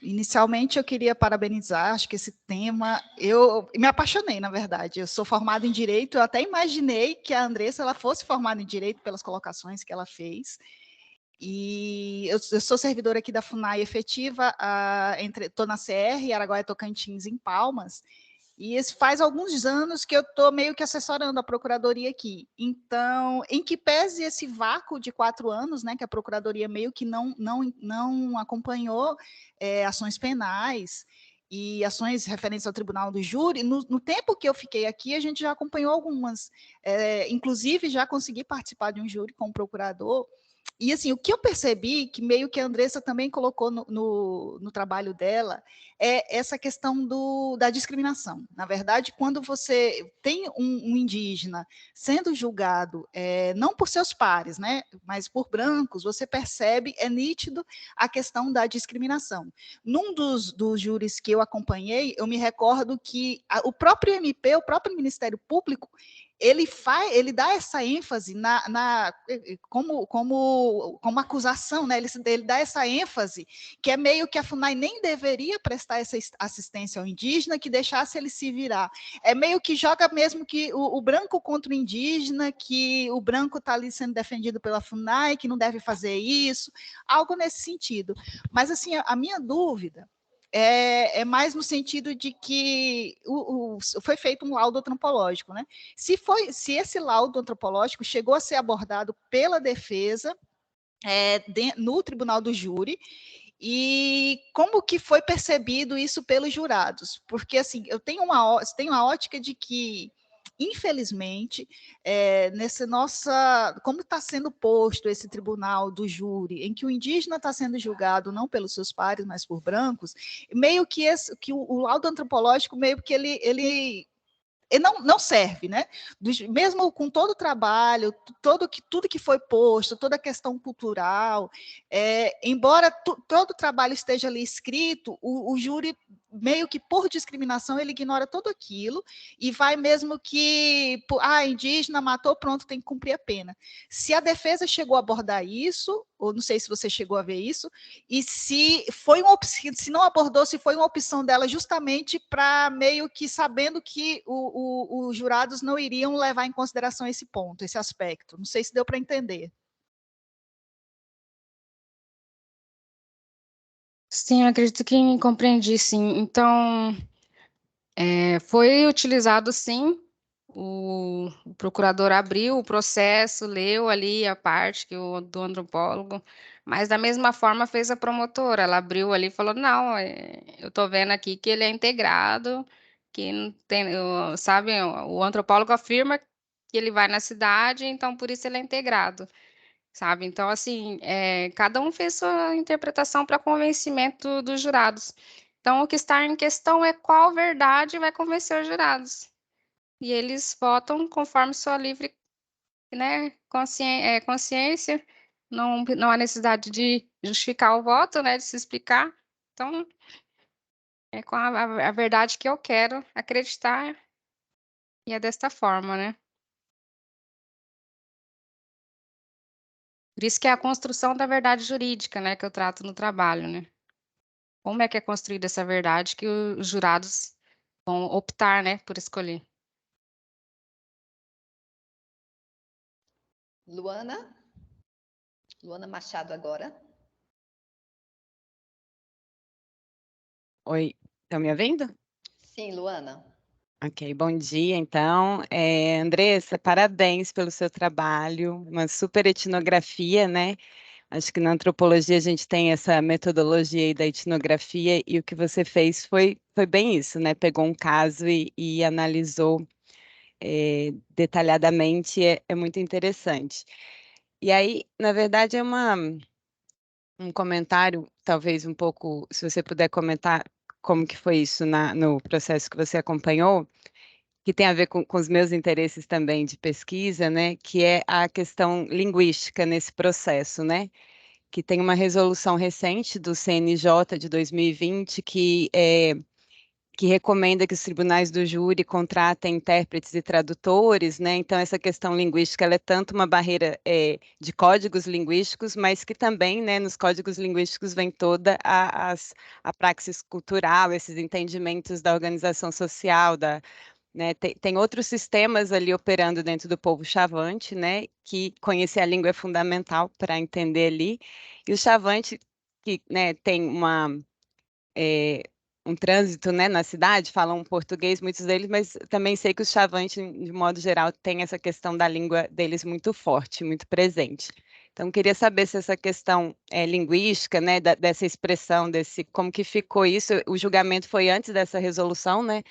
Inicialmente, eu queria parabenizar, acho que esse tema, eu me apaixonei, na verdade. Eu sou formada em Direito, eu até imaginei que a Andressa ela fosse formada em Direito pelas colocações que ela fez. E eu sou servidora aqui da FUNAI efetiva, estou na CR, Araguaia Tocantins, em Palmas, e faz alguns anos que eu estou meio que assessorando a Procuradoria aqui. Então, em que pese esse vácuo de 4 anos, né, que a Procuradoria meio que não acompanhou ações penais e ações referentes ao Tribunal do Júri, no tempo que eu fiquei aqui, a gente já acompanhou algumas, inclusive já consegui participar de um júri com o procurador. E, assim, o que eu percebi, que meio que a Andressa também colocou no trabalho dela, é essa questão da discriminação. Na verdade, quando você tem um indígena sendo julgado, não por seus pares, né, mas por brancos, você percebe, é nítido a questão da discriminação. Num dos júris que eu acompanhei, eu me recordo que o próprio MP, o próprio Ministério Público, ele dá essa ênfase como acusação, né? Ele dá essa ênfase que é meio que a FUNAI nem deveria prestar essa assistência ao indígena, que deixasse ele se virar. É meio que joga mesmo que o branco contra o indígena, que o branco está ali sendo defendido pela FUNAI, que não deve fazer isso, algo nesse sentido. Mas, assim, a minha dúvida é mais no sentido de que foi feito um laudo antropológico, né? Se esse laudo antropológico chegou a ser abordado pela defesa no Tribunal do Júri, e como que foi percebido isso pelos jurados? Porque, assim, eu tenho uma ótica de que, infelizmente, como está sendo posto esse tribunal do júri, em que o indígena está sendo julgado não pelos seus pares, mas por brancos, meio que o laudo antropológico, meio que ele não serve, né? Mesmo com todo o trabalho, tudo que foi posto, toda a questão cultural, embora todo o trabalho esteja ali escrito, o júri, meio que por discriminação, ele ignora tudo aquilo e vai mesmo que, indígena matou, pronto, tem que cumprir a pena. Se a defesa chegou a abordar isso, ou não sei se você chegou a ver isso, e se não abordou, se foi uma opção dela justamente para meio que sabendo que os jurados não iriam levar em consideração esse ponto, esse aspecto. Não sei se deu para entender. Sim, eu acredito que compreendi, sim. Então, foi utilizado, sim, o procurador abriu o processo, leu ali a parte do antropólogo, mas da mesma forma fez a promotora, ela abriu ali e falou, não, eu estou vendo aqui que ele é integrado, que não tem, sabe, o antropólogo afirma que ele vai na cidade, então por isso ele é integrado. Sabe? Então, assim, cada um fez sua interpretação para convencimento dos jurados. Então, o que está em questão é qual verdade vai convencer os jurados. E eles votam conforme sua livre, né, consciência. Não há necessidade de justificar o voto, né, de se explicar. Então, é com a verdade que eu quero acreditar, e é desta forma, né? Por isso que é a construção da verdade jurídica, né, que eu trato no trabalho, né? Como é que é construída essa verdade que os jurados vão optar, né, por escolher? Luana Machado agora. Oi, estão me ouvindo? Sim, Luana. Ok, bom dia, então. Andressa, parabéns pelo seu trabalho, uma super etnografia, né? Acho que na antropologia a gente tem essa metodologia aí da etnografia, e o que você fez foi bem isso, né? Pegou um caso e analisou detalhadamente, é muito interessante. E aí, na verdade, um comentário, talvez um pouco, se você puder comentar como que foi isso no processo que você acompanhou, que tem a ver com os meus interesses também de pesquisa, né, que é a questão linguística nesse processo, né, que tem uma resolução recente do CNJ de 2020 que recomenda que os tribunais do júri contratem intérpretes e tradutores, né? Então, essa questão linguística ela é tanto uma barreira de códigos linguísticos, mas que também, né, nos códigos linguísticos vem toda a praxis cultural, esses entendimentos da organização social, né, tem outros sistemas ali operando dentro do povo chavante, né, que conhecer a língua é fundamental para entender ali, e o chavante, que, né, tem um trânsito, né, na cidade, falam português, muitos deles, mas também sei que os chavantes, de modo geral, têm essa questão da língua deles muito forte, muito presente. Então, queria saber se essa questão linguística, né, dessa expressão, como que ficou isso, o julgamento foi antes dessa resolução, né,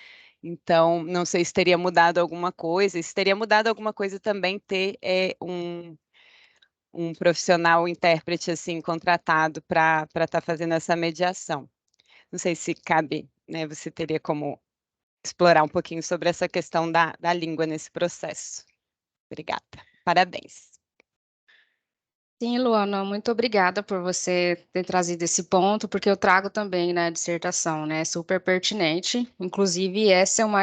então, não sei se teria mudado alguma coisa, e se teria mudado alguma coisa também ter um profissional intérprete, assim, contratado para estar fazendo essa mediação. Não sei se cabe, né, você teria como explorar um pouquinho sobre essa questão da língua nesse processo. Obrigada. Parabéns. Sim, Luana, muito obrigada por você ter trazido esse ponto, porque eu trago também na dissertação, né, super pertinente. Inclusive, essa é uma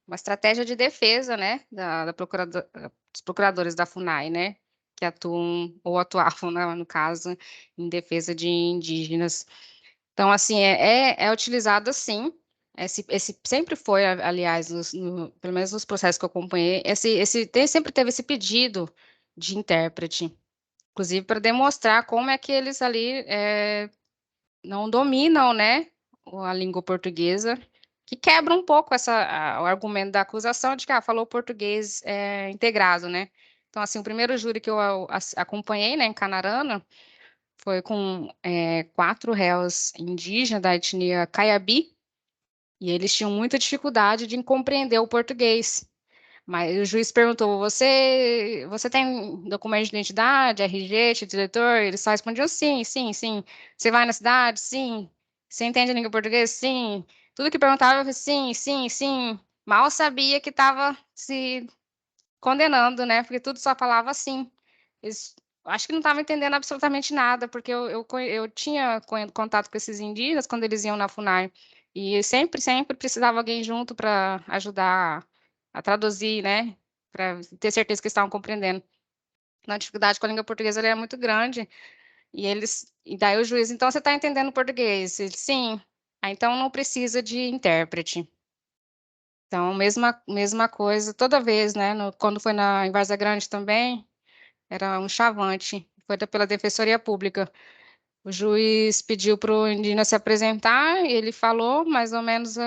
uma estratégia de defesa, né, dos procuradores da FUNAI, né, que atuam ou atuavam, né, no caso, em defesa de indígenas. Então, assim, é utilizado assim. Esse sempre foi, aliás, pelo menos nos processos que eu acompanhei, sempre teve esse pedido de intérprete, inclusive para demonstrar como é que eles ali não dominam, né, a língua portuguesa, que quebra um pouco o argumento da acusação de que falou português integrado, né? Então, assim, o primeiro júri que eu acompanhei, né, em Canarana, foi com 4 réus indígenas da etnia Caiabi, e eles tinham muita dificuldade de compreender o português. Mas o juiz perguntou: você tem documento de identidade, RG, título de eleitor? Eles só respondiam sim, sim, sim. Você vai na cidade? Sim. Você entende a língua portuguesa? Sim. Tudo que perguntava, sim, sim, sim. Mal sabia que estava se condenando, né? Porque tudo só falava sim. Eles, acho que não estavam entendendo absolutamente nada, porque eu tinha contato com esses indígenas quando eles iam na FUNAI. E sempre, sempre precisava alguém junto para ajudar a traduzir, né? Para ter certeza que eles estavam compreendendo. A dificuldade com a língua portuguesa é muito grande. E daí o juiz, então você está entendendo português? Ele, sim. Então não precisa de intérprete. Então, mesma coisa, toda vez, né? Quando foi em Várzea Grande também, era um chavante, foi pela Defensoria Pública. O juiz pediu para o indígena se apresentar, ele falou, mais ou menos,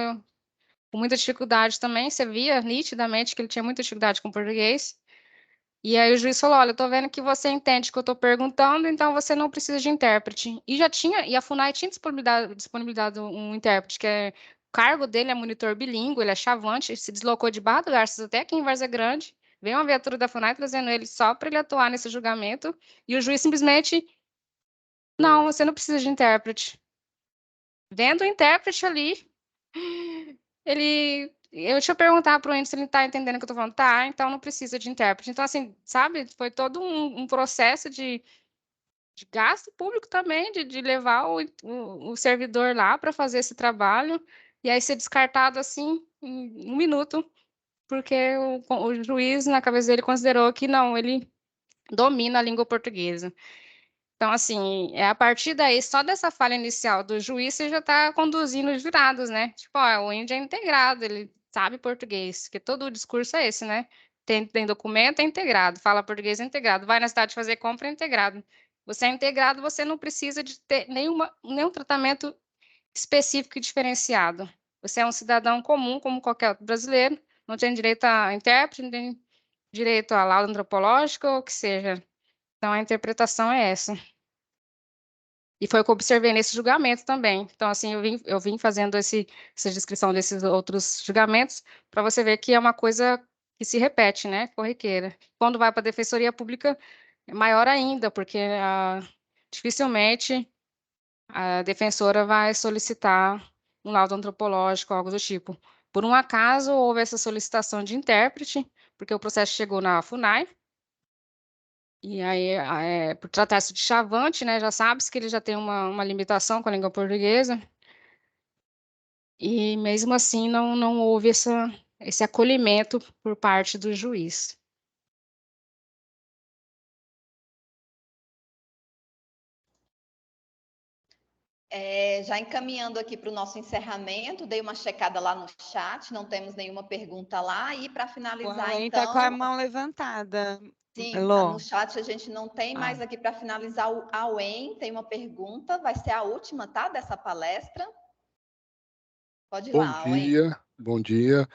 com muita dificuldade também, você via nitidamente que ele tinha muita dificuldade com o português. E aí o juiz falou: olha, eu estou vendo que você entende o que eu estou perguntando, então você não precisa de intérprete. E a FUNAI tinha disponibilizado um intérprete, o cargo dele é monitor bilíngue, ele é chavante, se deslocou de Barra do Garças até aqui em Várzea Grande, veio uma viatura da FUNAI trazendo ele só para ele atuar nesse julgamento, e o juiz simplesmente: não, você não precisa de intérprete. Vendo o intérprete ali, deixa eu perguntar para o índio se ele está entendendo o que eu estou falando. Tá, então não precisa de intérprete. Então, assim, sabe, foi todo um processo de gasto público também, de levar o servidor lá para fazer esse trabalho, e aí ser descartado assim em 1 minuto, porque o juiz, na cabeça dele, considerou que não, ele domina a língua portuguesa. Então, assim, a partir daí, só dessa falha inicial do juiz, você já está conduzindo os jurados, né? Tipo, o índio é integrado, ele sabe português, porque todo o discurso é esse, né? Tem documento, é integrado, fala português, é integrado, vai na cidade fazer compra, é integrado. Você é integrado, você não precisa de ter nenhum tratamento específico e diferenciado. Você é um cidadão comum, como qualquer outro brasileiro, não tem direito a intérprete, não tem direito a laudo antropológico, ou o que seja. Então, a interpretação é essa. E foi o que eu observei nesse julgamento também. Então, assim, eu vim fazendo essa descrição desses outros julgamentos para você ver que é uma coisa que se repete, né, corriqueira. Quando vai para a Defensoria Pública, é maior ainda, porque dificilmente a defensora vai solicitar um laudo antropológico, algo do tipo. Por um acaso, houve essa solicitação de intérprete, porque o processo chegou na FUNAI, e aí, por tratar-se de chavante, né, já sabe-se que ele já tem uma limitação com a língua portuguesa, e mesmo assim não houve esse acolhimento por parte do juiz. Já encaminhando aqui para o nosso encerramento, dei uma checada lá no chat, não temos nenhuma pergunta lá, e para O finalizar, Alain está com a então, mão levantada. sim, Elô. no chat a gente não tem, mas aqui para finalizar, o Auen tem uma pergunta, vai ser a última, tá, dessa palestra. Pode ir lá, Auen. Bom dia.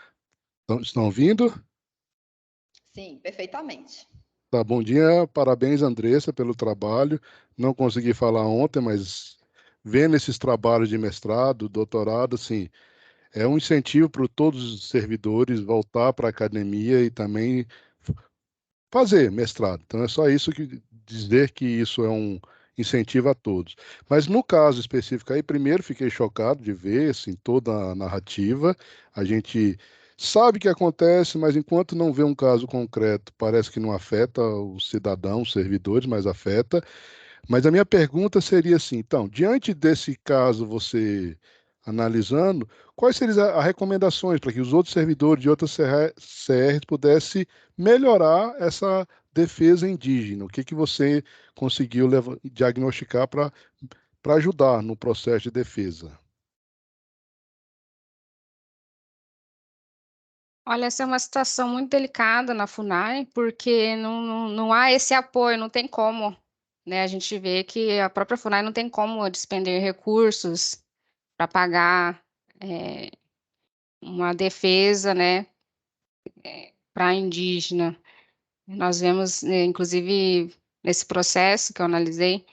Estão ouvindo? Sim, perfeitamente. Tá, bom dia, parabéns, Andressa, pelo trabalho. Não consegui falar ontem, mas vendo esses trabalhos de mestrado, doutorado, assim, é um incentivo para todos os servidores voltar para a academia e também fazer mestrado. Então é só isso que dizer que isso é um incentivo a todos. Mas no caso específico aí, primeiro fiquei chocado de ver assim toda a narrativa. A gente sabe que acontece, mas enquanto não vê um caso concreto, parece que não afeta os cidadãos, os servidores, mas afeta. Mas a minha pergunta seria assim, então, diante desse caso, você analisando, quais seriam as recomendações para que os outros servidores de outras CRs pudessem melhorar essa defesa indígena? O que que você conseguiu diagnosticar para ajudar no processo de defesa? Olha, essa é uma situação muito delicada na FUNAI, porque não há esse apoio, não tem como, né? A gente vê que a própria FUNAI não tem como despender recursos para pagar uma defesa, né, para indígena. Nós vemos, inclusive, nesse processo que eu analisei,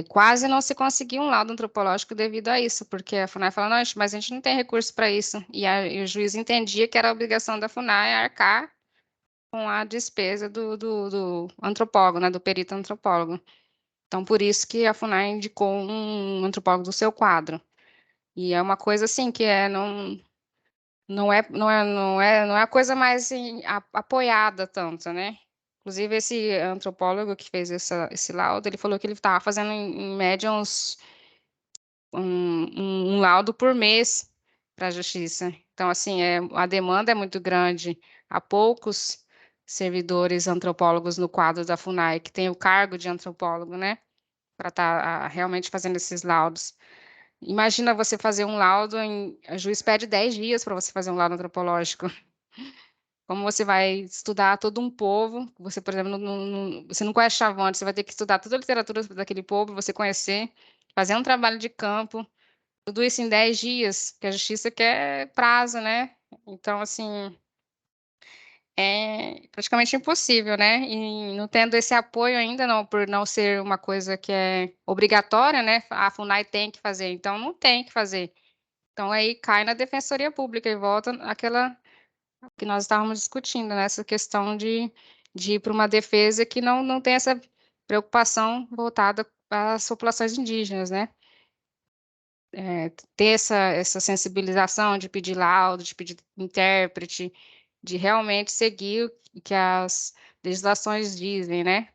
quase não se conseguiu um laudo antropológico devido a isso, porque a FUNAI fala, não, mas a gente não tem recurso para isso. E o juiz entendia que era a obrigação da FUNAI arcar com a despesa do antropólogo, né, do perito antropólogo. Então, por isso que a FUNAI indicou um antropólogo do seu quadro. E é uma coisa assim que não é a coisa mais assim, apoiada tanto, né? Inclusive, esse antropólogo que fez esse laudo, ele falou que ele estava fazendo, em média, um laudo por mês para a justiça. Então, assim, a demanda é muito grande. Há poucos servidores antropólogos no quadro da FUNAI que tem o cargo de antropólogo, né? Para estar realmente fazendo esses laudos. Imagina você fazer um laudo, o juiz pede 10 dias para você fazer um laudo antropológico. Como você vai estudar todo um povo, você, por exemplo, você não conhece Chavante, você vai ter que estudar toda a literatura daquele povo, você conhecer, fazer um trabalho de campo, tudo isso em 10 dias, que a justiça quer prazo, né? Então, assim, é praticamente impossível, né? E não tendo esse apoio ainda, não, por não ser uma coisa que é obrigatória, né? A FUNAI tem que fazer, então não tem que fazer. Então aí cai na Defensoria Pública e volta àquela que nós estávamos discutindo, né? Essa questão de ir para uma defesa que não tem essa preocupação voltada às populações indígenas, né? Ter essa sensibilização de pedir laudo, de pedir intérprete, de realmente seguir o que as legislações dizem, né?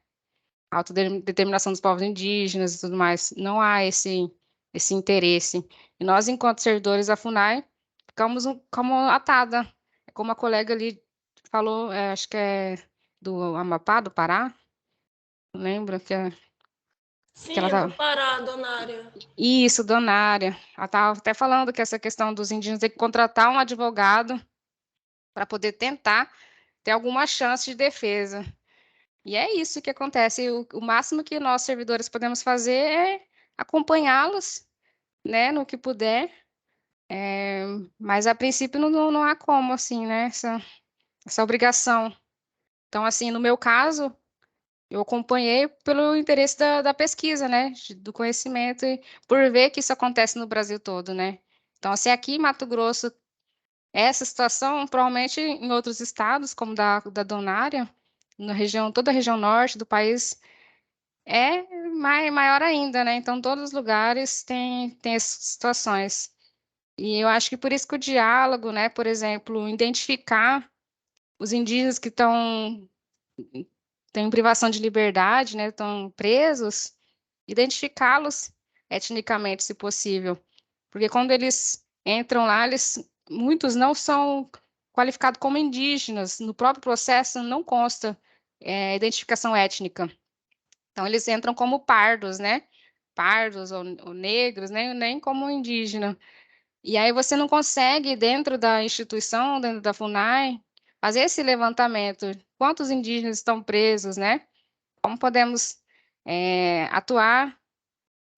Autodeterminação dos povos indígenas e tudo mais. Não há esse interesse. E nós, enquanto servidores da FUNAI, ficamos como atada. Como a colega ali falou, acho que é do Amapá, do Pará, não lembro que ela Sim, do tá. Pará, Donária. Isso, Donária. Ela estava até falando que essa questão dos indígenas tem que contratar um advogado para poder tentar ter alguma chance de defesa. E é isso que acontece. O máximo que nós, servidores, podemos fazer é acompanhá-los, né, no que puder. Mas, a princípio, não há como, assim, né, essa obrigação. Então, assim, no meu caso, eu acompanhei pelo interesse da pesquisa, né, do conhecimento, e por ver que isso acontece no Brasil todo, né. Então, assim, aqui em Mato Grosso, essa situação, provavelmente em outros estados, como da Donária, toda a região norte do país, é maior ainda, né. Então, todos os lugares têm essas situações. E eu acho que por isso que o diálogo, né, por exemplo, identificar os indígenas que têm privação de liberdade, né, estão presos, identificá-los etnicamente, se possível. Porque quando eles entram lá, muitos não são qualificados como indígenas. No próprio processo não consta identificação étnica. Então, eles entram como pardos, né? Pardos ou negros, né? Nem como indígena. E aí você não consegue, dentro da instituição, dentro da FUNAI, fazer esse levantamento. Quantos indígenas estão presos, né? Como podemos atuar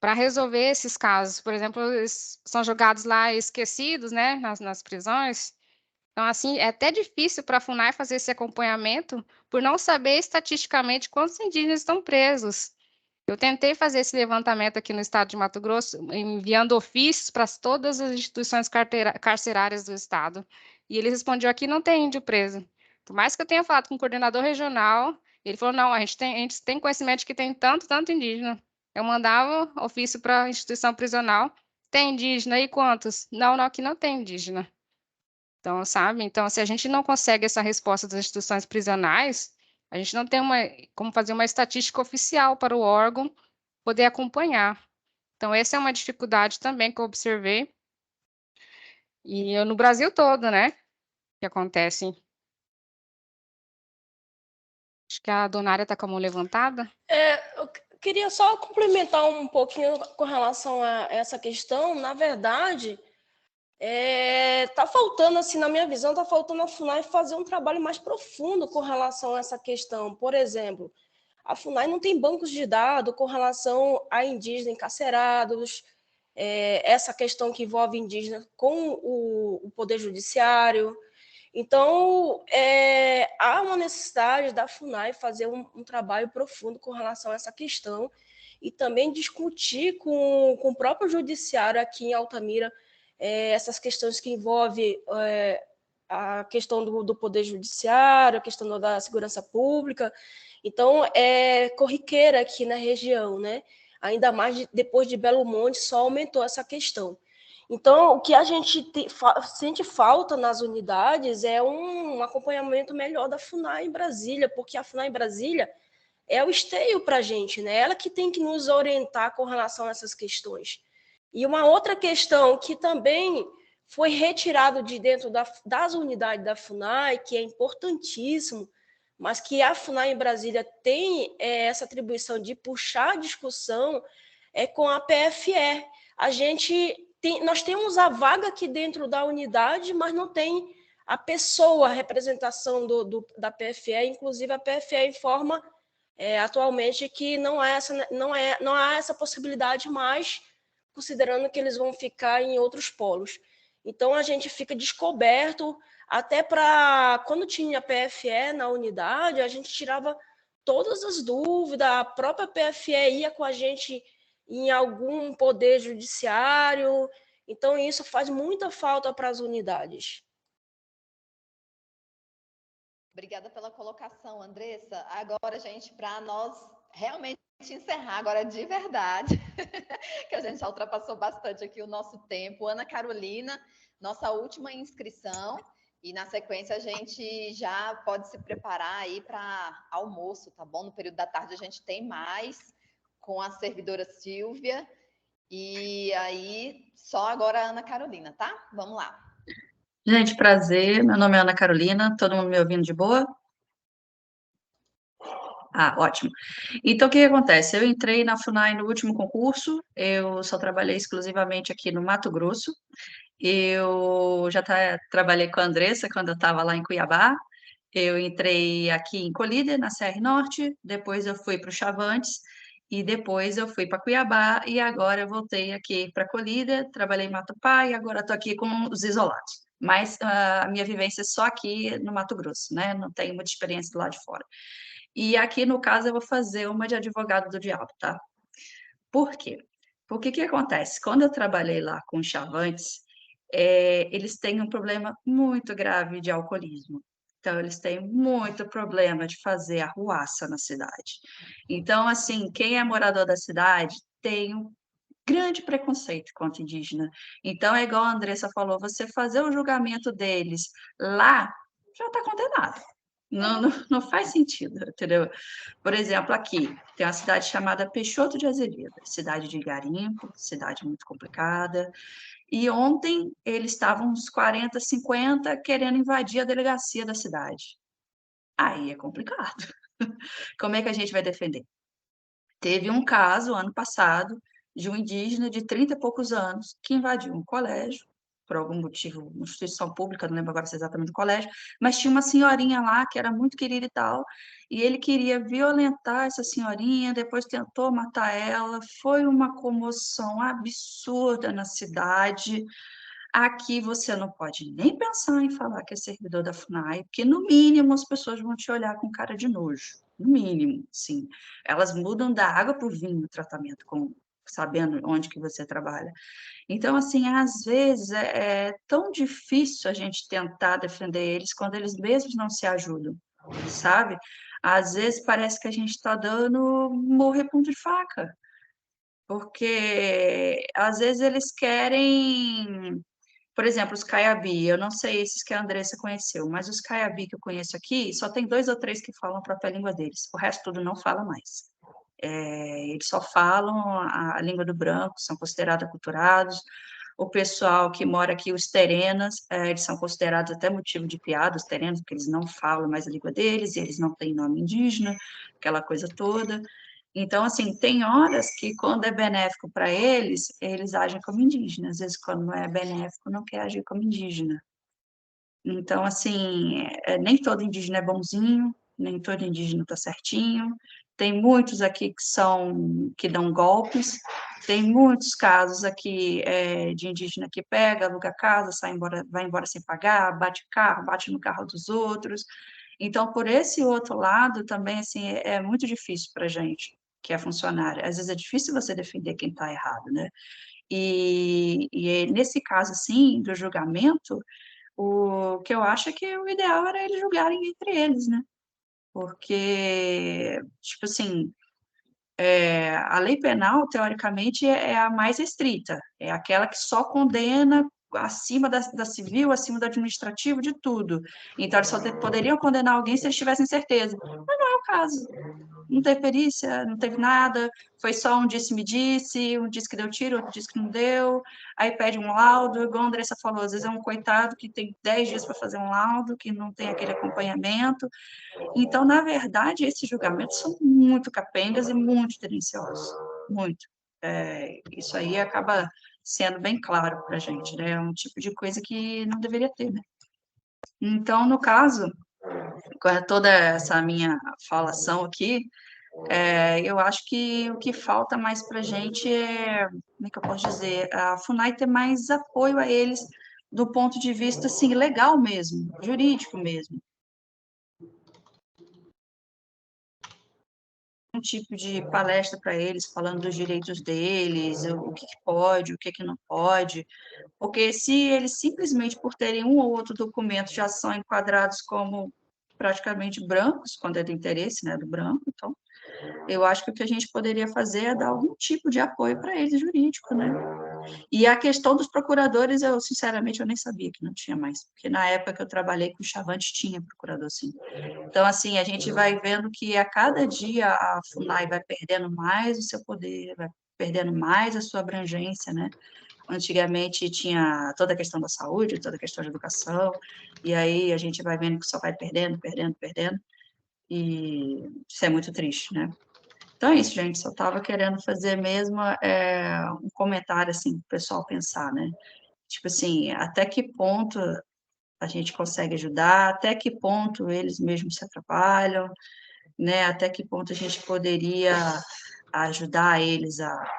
para resolver esses casos? Por exemplo, eles são jogados lá esquecidos, né? Nas prisões. Então, assim, é até difícil para a FUNAI fazer esse acompanhamento por não saber estatisticamente quantos indígenas estão presos. Eu tentei fazer esse levantamento aqui no estado de Mato Grosso, enviando ofícios para todas as instituições carcerárias do estado. E ele respondeu aqui, não tem índio preso. Por mais que eu tenha falado com o coordenador regional, ele falou, não, a gente tem conhecimento de que tem tanto indígena. Eu mandava ofício para a instituição prisional, tem indígena, e quantos? Não, aqui não tem indígena. Então, sabe? Então, se a gente não consegue essa resposta das instituições prisionais, a gente não tem como fazer uma estatística oficial para o órgão poder acompanhar. Então, essa é uma dificuldade também que eu observei. E no Brasil todo, né? Que acontece. Acho que a donária está com a mão levantada. Eu queria só complementar um pouquinho com relação a essa questão. Na verdade, tá faltando, assim, na minha visão, tá faltando a FUNAI fazer um trabalho mais profundo com relação a essa questão. Por exemplo, a FUNAI não tem bancos de dados com relação a indígenas encarcerados, essa questão que envolve indígenas com o Poder Judiciário. Então, há uma necessidade da FUNAI fazer um trabalho profundo com relação a essa questão e também discutir com o próprio judiciário aqui em Altamira essas questões que envolvem a questão do Poder Judiciário, a questão da segurança pública. Então, é corriqueira aqui na região, né? Ainda mais depois de Belo Monte, só aumentou essa questão. Então, o que a gente sente falta nas unidades é um acompanhamento melhor da FUNAI em Brasília, porque a FUNAI em Brasília é o esteio para a gente, né? Ela que tem que nos orientar com relação a essas questões. E uma outra questão que também foi retirado de dentro das unidades da FUNAI, que é importantíssimo, mas que a FUNAI em Brasília tem essa atribuição de puxar a discussão, é com a PFE. Nós temos a vaga aqui dentro da unidade, mas não tem a pessoa, a representação da PFE, inclusive a PFE informa atualmente que não há essa possibilidade mais, considerando que eles vão ficar em outros polos. Então, a gente fica descoberto, até para quando tinha PFE na unidade, a gente tirava todas as dúvidas, a própria PFE ia com a gente em algum poder judiciário, então isso faz muita falta para as unidades. Obrigada pela colocação, Andressa. Agora, gente, para nós realmente encerrar agora de verdade, que a gente já ultrapassou bastante aqui o nosso tempo. Ana Carolina, nossa última inscrição, e na sequência a gente já pode se preparar aí para almoço, tá bom? No período da tarde a gente tem mais com a servidora Silvia, e aí só agora a Ana Carolina, tá? Vamos lá. Gente, prazer. Meu nome é Ana Carolina. Todo mundo me ouvindo de boa? Ah, ótimo. Então, o que acontece? Eu entrei na FUNAI no último concurso, eu só trabalhei exclusivamente aqui no Mato Grosso. Eu já trabalhei com a Andressa quando eu estava lá em Cuiabá. Eu entrei aqui em Colíder, na CR Norte, depois eu fui para o Chavantes, e depois eu fui para Cuiabá, e agora eu voltei aqui para Colíder, trabalhei em Matupá, e agora estou aqui com os isolados. Mas a minha vivência é só aqui no Mato Grosso, né? Não tenho muita experiência do lado de fora. E aqui, no caso, eu vou fazer uma de advogado do diabo, tá? Por quê? Porque o que acontece? Quando eu trabalhei lá com os Chavantes, eles têm um problema muito grave de alcoolismo. Então, eles têm muito problema de fazer arruaça na cidade. Então, assim, quem é morador da cidade tem grande preconceito contra indígena. Então, é igual a Andressa falou, você fazer o julgamento deles lá, já está condenado. Não faz sentido, entendeu? Por exemplo, aqui tem uma cidade chamada Peixoto de Azevedo, cidade de garimpo, cidade muito complicada. E ontem eles estavam uns 40, 50 querendo invadir a delegacia da cidade. Aí é complicado. Como é que a gente vai defender? Teve um caso, ano passado, de um indígena de 30 e poucos anos que invadiu um colégio, por algum motivo, uma instituição pública, não lembro agora se é exatamente o colégio, mas tinha uma senhorinha lá que era muito querida e tal, e ele queria violentar essa senhorinha, depois tentou matar ela, foi uma comoção absurda na cidade. Aqui você não pode nem pensar em falar que é servidor da FUNAI, porque no mínimo as pessoas vão te olhar com cara de nojo, no mínimo, sim. Elas mudam da água para o vinho o tratamento, sabendo onde que você trabalha. Então, assim, às vezes é tão difícil a gente tentar defender eles quando eles mesmos não se ajudam, sabe? Às vezes parece que a gente está dando morrer ponto de faca, porque às vezes eles querem, por exemplo, os Caiabi, eu não sei esses que a Andressa conheceu, mas os Caiabi que eu conheço aqui, só tem 2 ou 3 que falam a própria língua deles, o resto tudo não fala mais. Eles só falam a língua do branco, são considerados aculturados. O pessoal que mora aqui, os terenas, eles são considerados até motivo de piada, os terenos, porque eles não falam mais a língua deles, e eles não têm nome indígena, aquela coisa toda. Então, assim, tem horas que quando é benéfico para eles, eles agem como indígenas. Às vezes, quando não é benéfico, não quer agir como indígena. Então, assim, nem todo indígena é bonzinho, nem todo indígena está certinho. Tem muitos aqui que dão golpes. Tem muitos casos aqui de indígena que pega, aluga casa, vai embora sem pagar, bate carro, bate no carro dos outros. Então, por esse outro lado, também, assim, é muito difícil para a gente, que é funcionária. Às vezes é difícil você defender quem está errado, né? E nesse caso, assim, do julgamento, o que eu acho é que o ideal era eles julgarem entre eles, né? Porque, tipo assim, a lei penal, teoricamente, é a mais restrita, é aquela que só condena acima da civil, acima do administrativo, de tudo. Então, eles só poderiam condenar alguém se eles tivessem certeza. Mas não é o caso. Não teve perícia, não teve nada, foi só um disse-me-disse, um disse que deu tiro, outro disse que não deu, aí pede um laudo, igual a Andressa falou, às vezes é um coitado que tem 10 dias para fazer um laudo, que não tem aquele acompanhamento. Então, na verdade, esses julgamentos são muito capengas e muito tendenciosos, muito. Isso aí acaba sendo bem claro para a gente, né? É um tipo de coisa que não deveria ter, né? Então, no caso, com toda essa minha falação aqui, eu acho que o que falta mais para a gente como é que eu posso dizer, a FUNAI ter mais apoio a eles do ponto de vista, assim, legal mesmo, jurídico mesmo. Um tipo de palestra para eles, falando dos direitos deles, o que pode, o que não pode, porque se eles simplesmente por terem um ou outro documento já são enquadrados como praticamente brancos, quando é do interesse, né, do branco, então eu acho que o que a gente poderia fazer é dar algum tipo de apoio para eles, jurídico, né? E a questão dos procuradores, sinceramente, eu nem sabia que não tinha mais, porque na época que eu trabalhei com o Chavante tinha procurador, sim. Então, assim, a gente vai vendo que a cada dia a FUNAI vai perdendo mais o seu poder, vai perdendo mais a sua abrangência, né? Antigamente tinha toda a questão da saúde, toda a questão da educação, e aí a gente vai vendo que só vai perdendo, perdendo, perdendo, e isso é muito triste, né? Então é isso, gente, só estava querendo fazer mesmo um comentário, assim, para o pessoal pensar, né? Tipo assim, até que ponto a gente consegue ajudar, até que ponto eles mesmos se atrapalham, né? Até que ponto a gente poderia ajudar eles a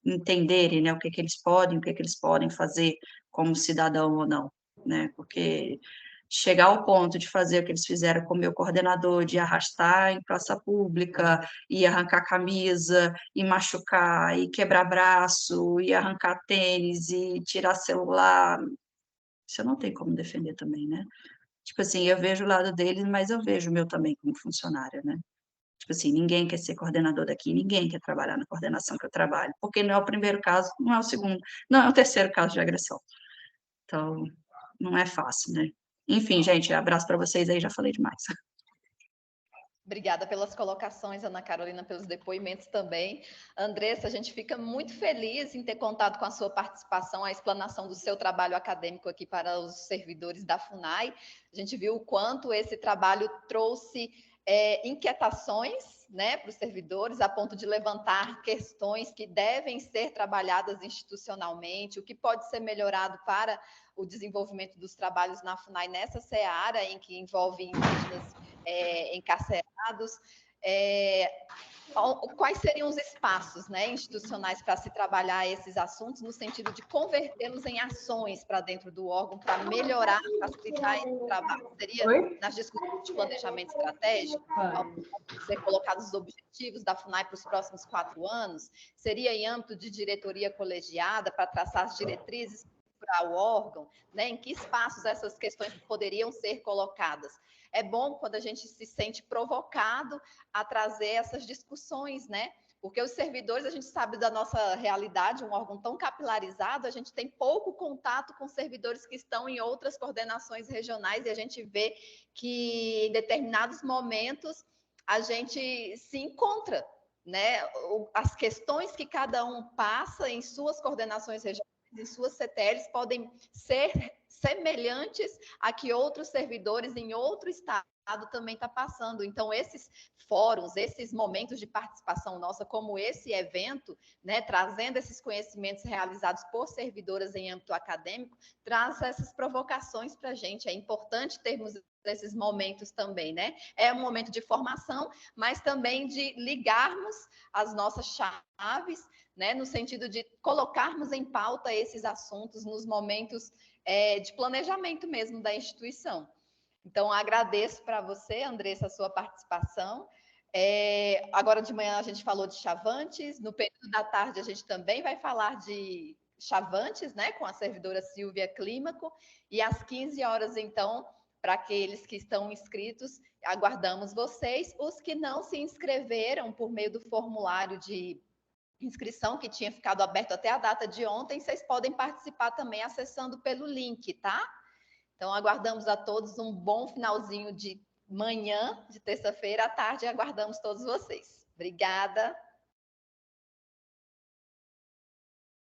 entenderem, né, o que eles podem, o que eles podem fazer como cidadão ou não, né? Porque chegar ao ponto de fazer o que eles fizeram com o meu coordenador, de arrastar em praça pública, e arrancar camisa, e machucar, e quebrar braço, e arrancar tênis, e tirar celular, isso não tem como defender também, né? Tipo assim, eu vejo o lado deles, mas eu vejo o meu também como funcionária, né? Tipo assim, ninguém quer ser coordenador daqui, ninguém quer trabalhar na coordenação que eu trabalho, porque não é o primeiro caso, não é o segundo, não é o terceiro caso de agressão. Então, não é fácil, né? Enfim, gente, abraço para vocês aí, já falei demais. Obrigada pelas colocações, Ana Carolina, pelos depoimentos também. Andressa, a gente fica muito feliz em ter contado com a sua participação, a explanação do seu trabalho acadêmico aqui para os servidores da FUNAI. A gente viu o quanto esse trabalho trouxe inquietações, né, para os servidores, a ponto de levantar questões que devem ser trabalhadas institucionalmente, o que pode ser melhorado para o desenvolvimento dos trabalhos na FUNAI nessa seara em que envolve indígenas encarcerados. Quais seriam os espaços, né, institucionais para se trabalhar esses assuntos no sentido de convertê-los em ações para dentro do órgão, para melhorar, facilitar esse trabalho? Seria nas discussões de planejamento estratégico, ao ser colocados os objetivos da FUNAI para os próximos 4 anos? Seria em âmbito de diretoria colegiada para traçar as diretrizes para o órgão, né? Em que espaços essas questões poderiam ser colocadas? É bom quando a gente se sente provocado a trazer essas discussões, né? Porque os servidores, a gente sabe da nossa realidade, um órgão tão capilarizado, a gente tem pouco contato com servidores que estão em outras coordenações regionais e a gente vê que em determinados momentos a gente se encontra, né? As questões que cada um passa em suas coordenações regionais, em suas CTLs, podem ser semelhantes a que outros servidores em outro estado também está passando. Então, esses fóruns, esses momentos de participação nossa, como esse evento, né, trazendo esses conhecimentos realizados por servidoras em âmbito acadêmico, traz essas provocações para a gente. É importante termos esses momentos também, né? É um momento de formação, mas também de ligarmos as nossas chaves, né, no sentido de colocarmos em pauta esses assuntos nos momentos de planejamento mesmo da instituição. Então, agradeço para você, Andressa, a sua participação. Agora de manhã a gente falou de Chavantes, no período da tarde a gente também vai falar de Chavantes, né, com a servidora Silvia Clímaco, e às 15 horas, então, para aqueles que estão inscritos, aguardamos vocês. Os que não se inscreveram por meio do formulário de inscrição, que tinha ficado aberto até a data de ontem, vocês podem participar também acessando pelo link, tá? Então, aguardamos a todos um bom finalzinho de manhã, de terça-feira à tarde, e aguardamos todos vocês. Obrigada.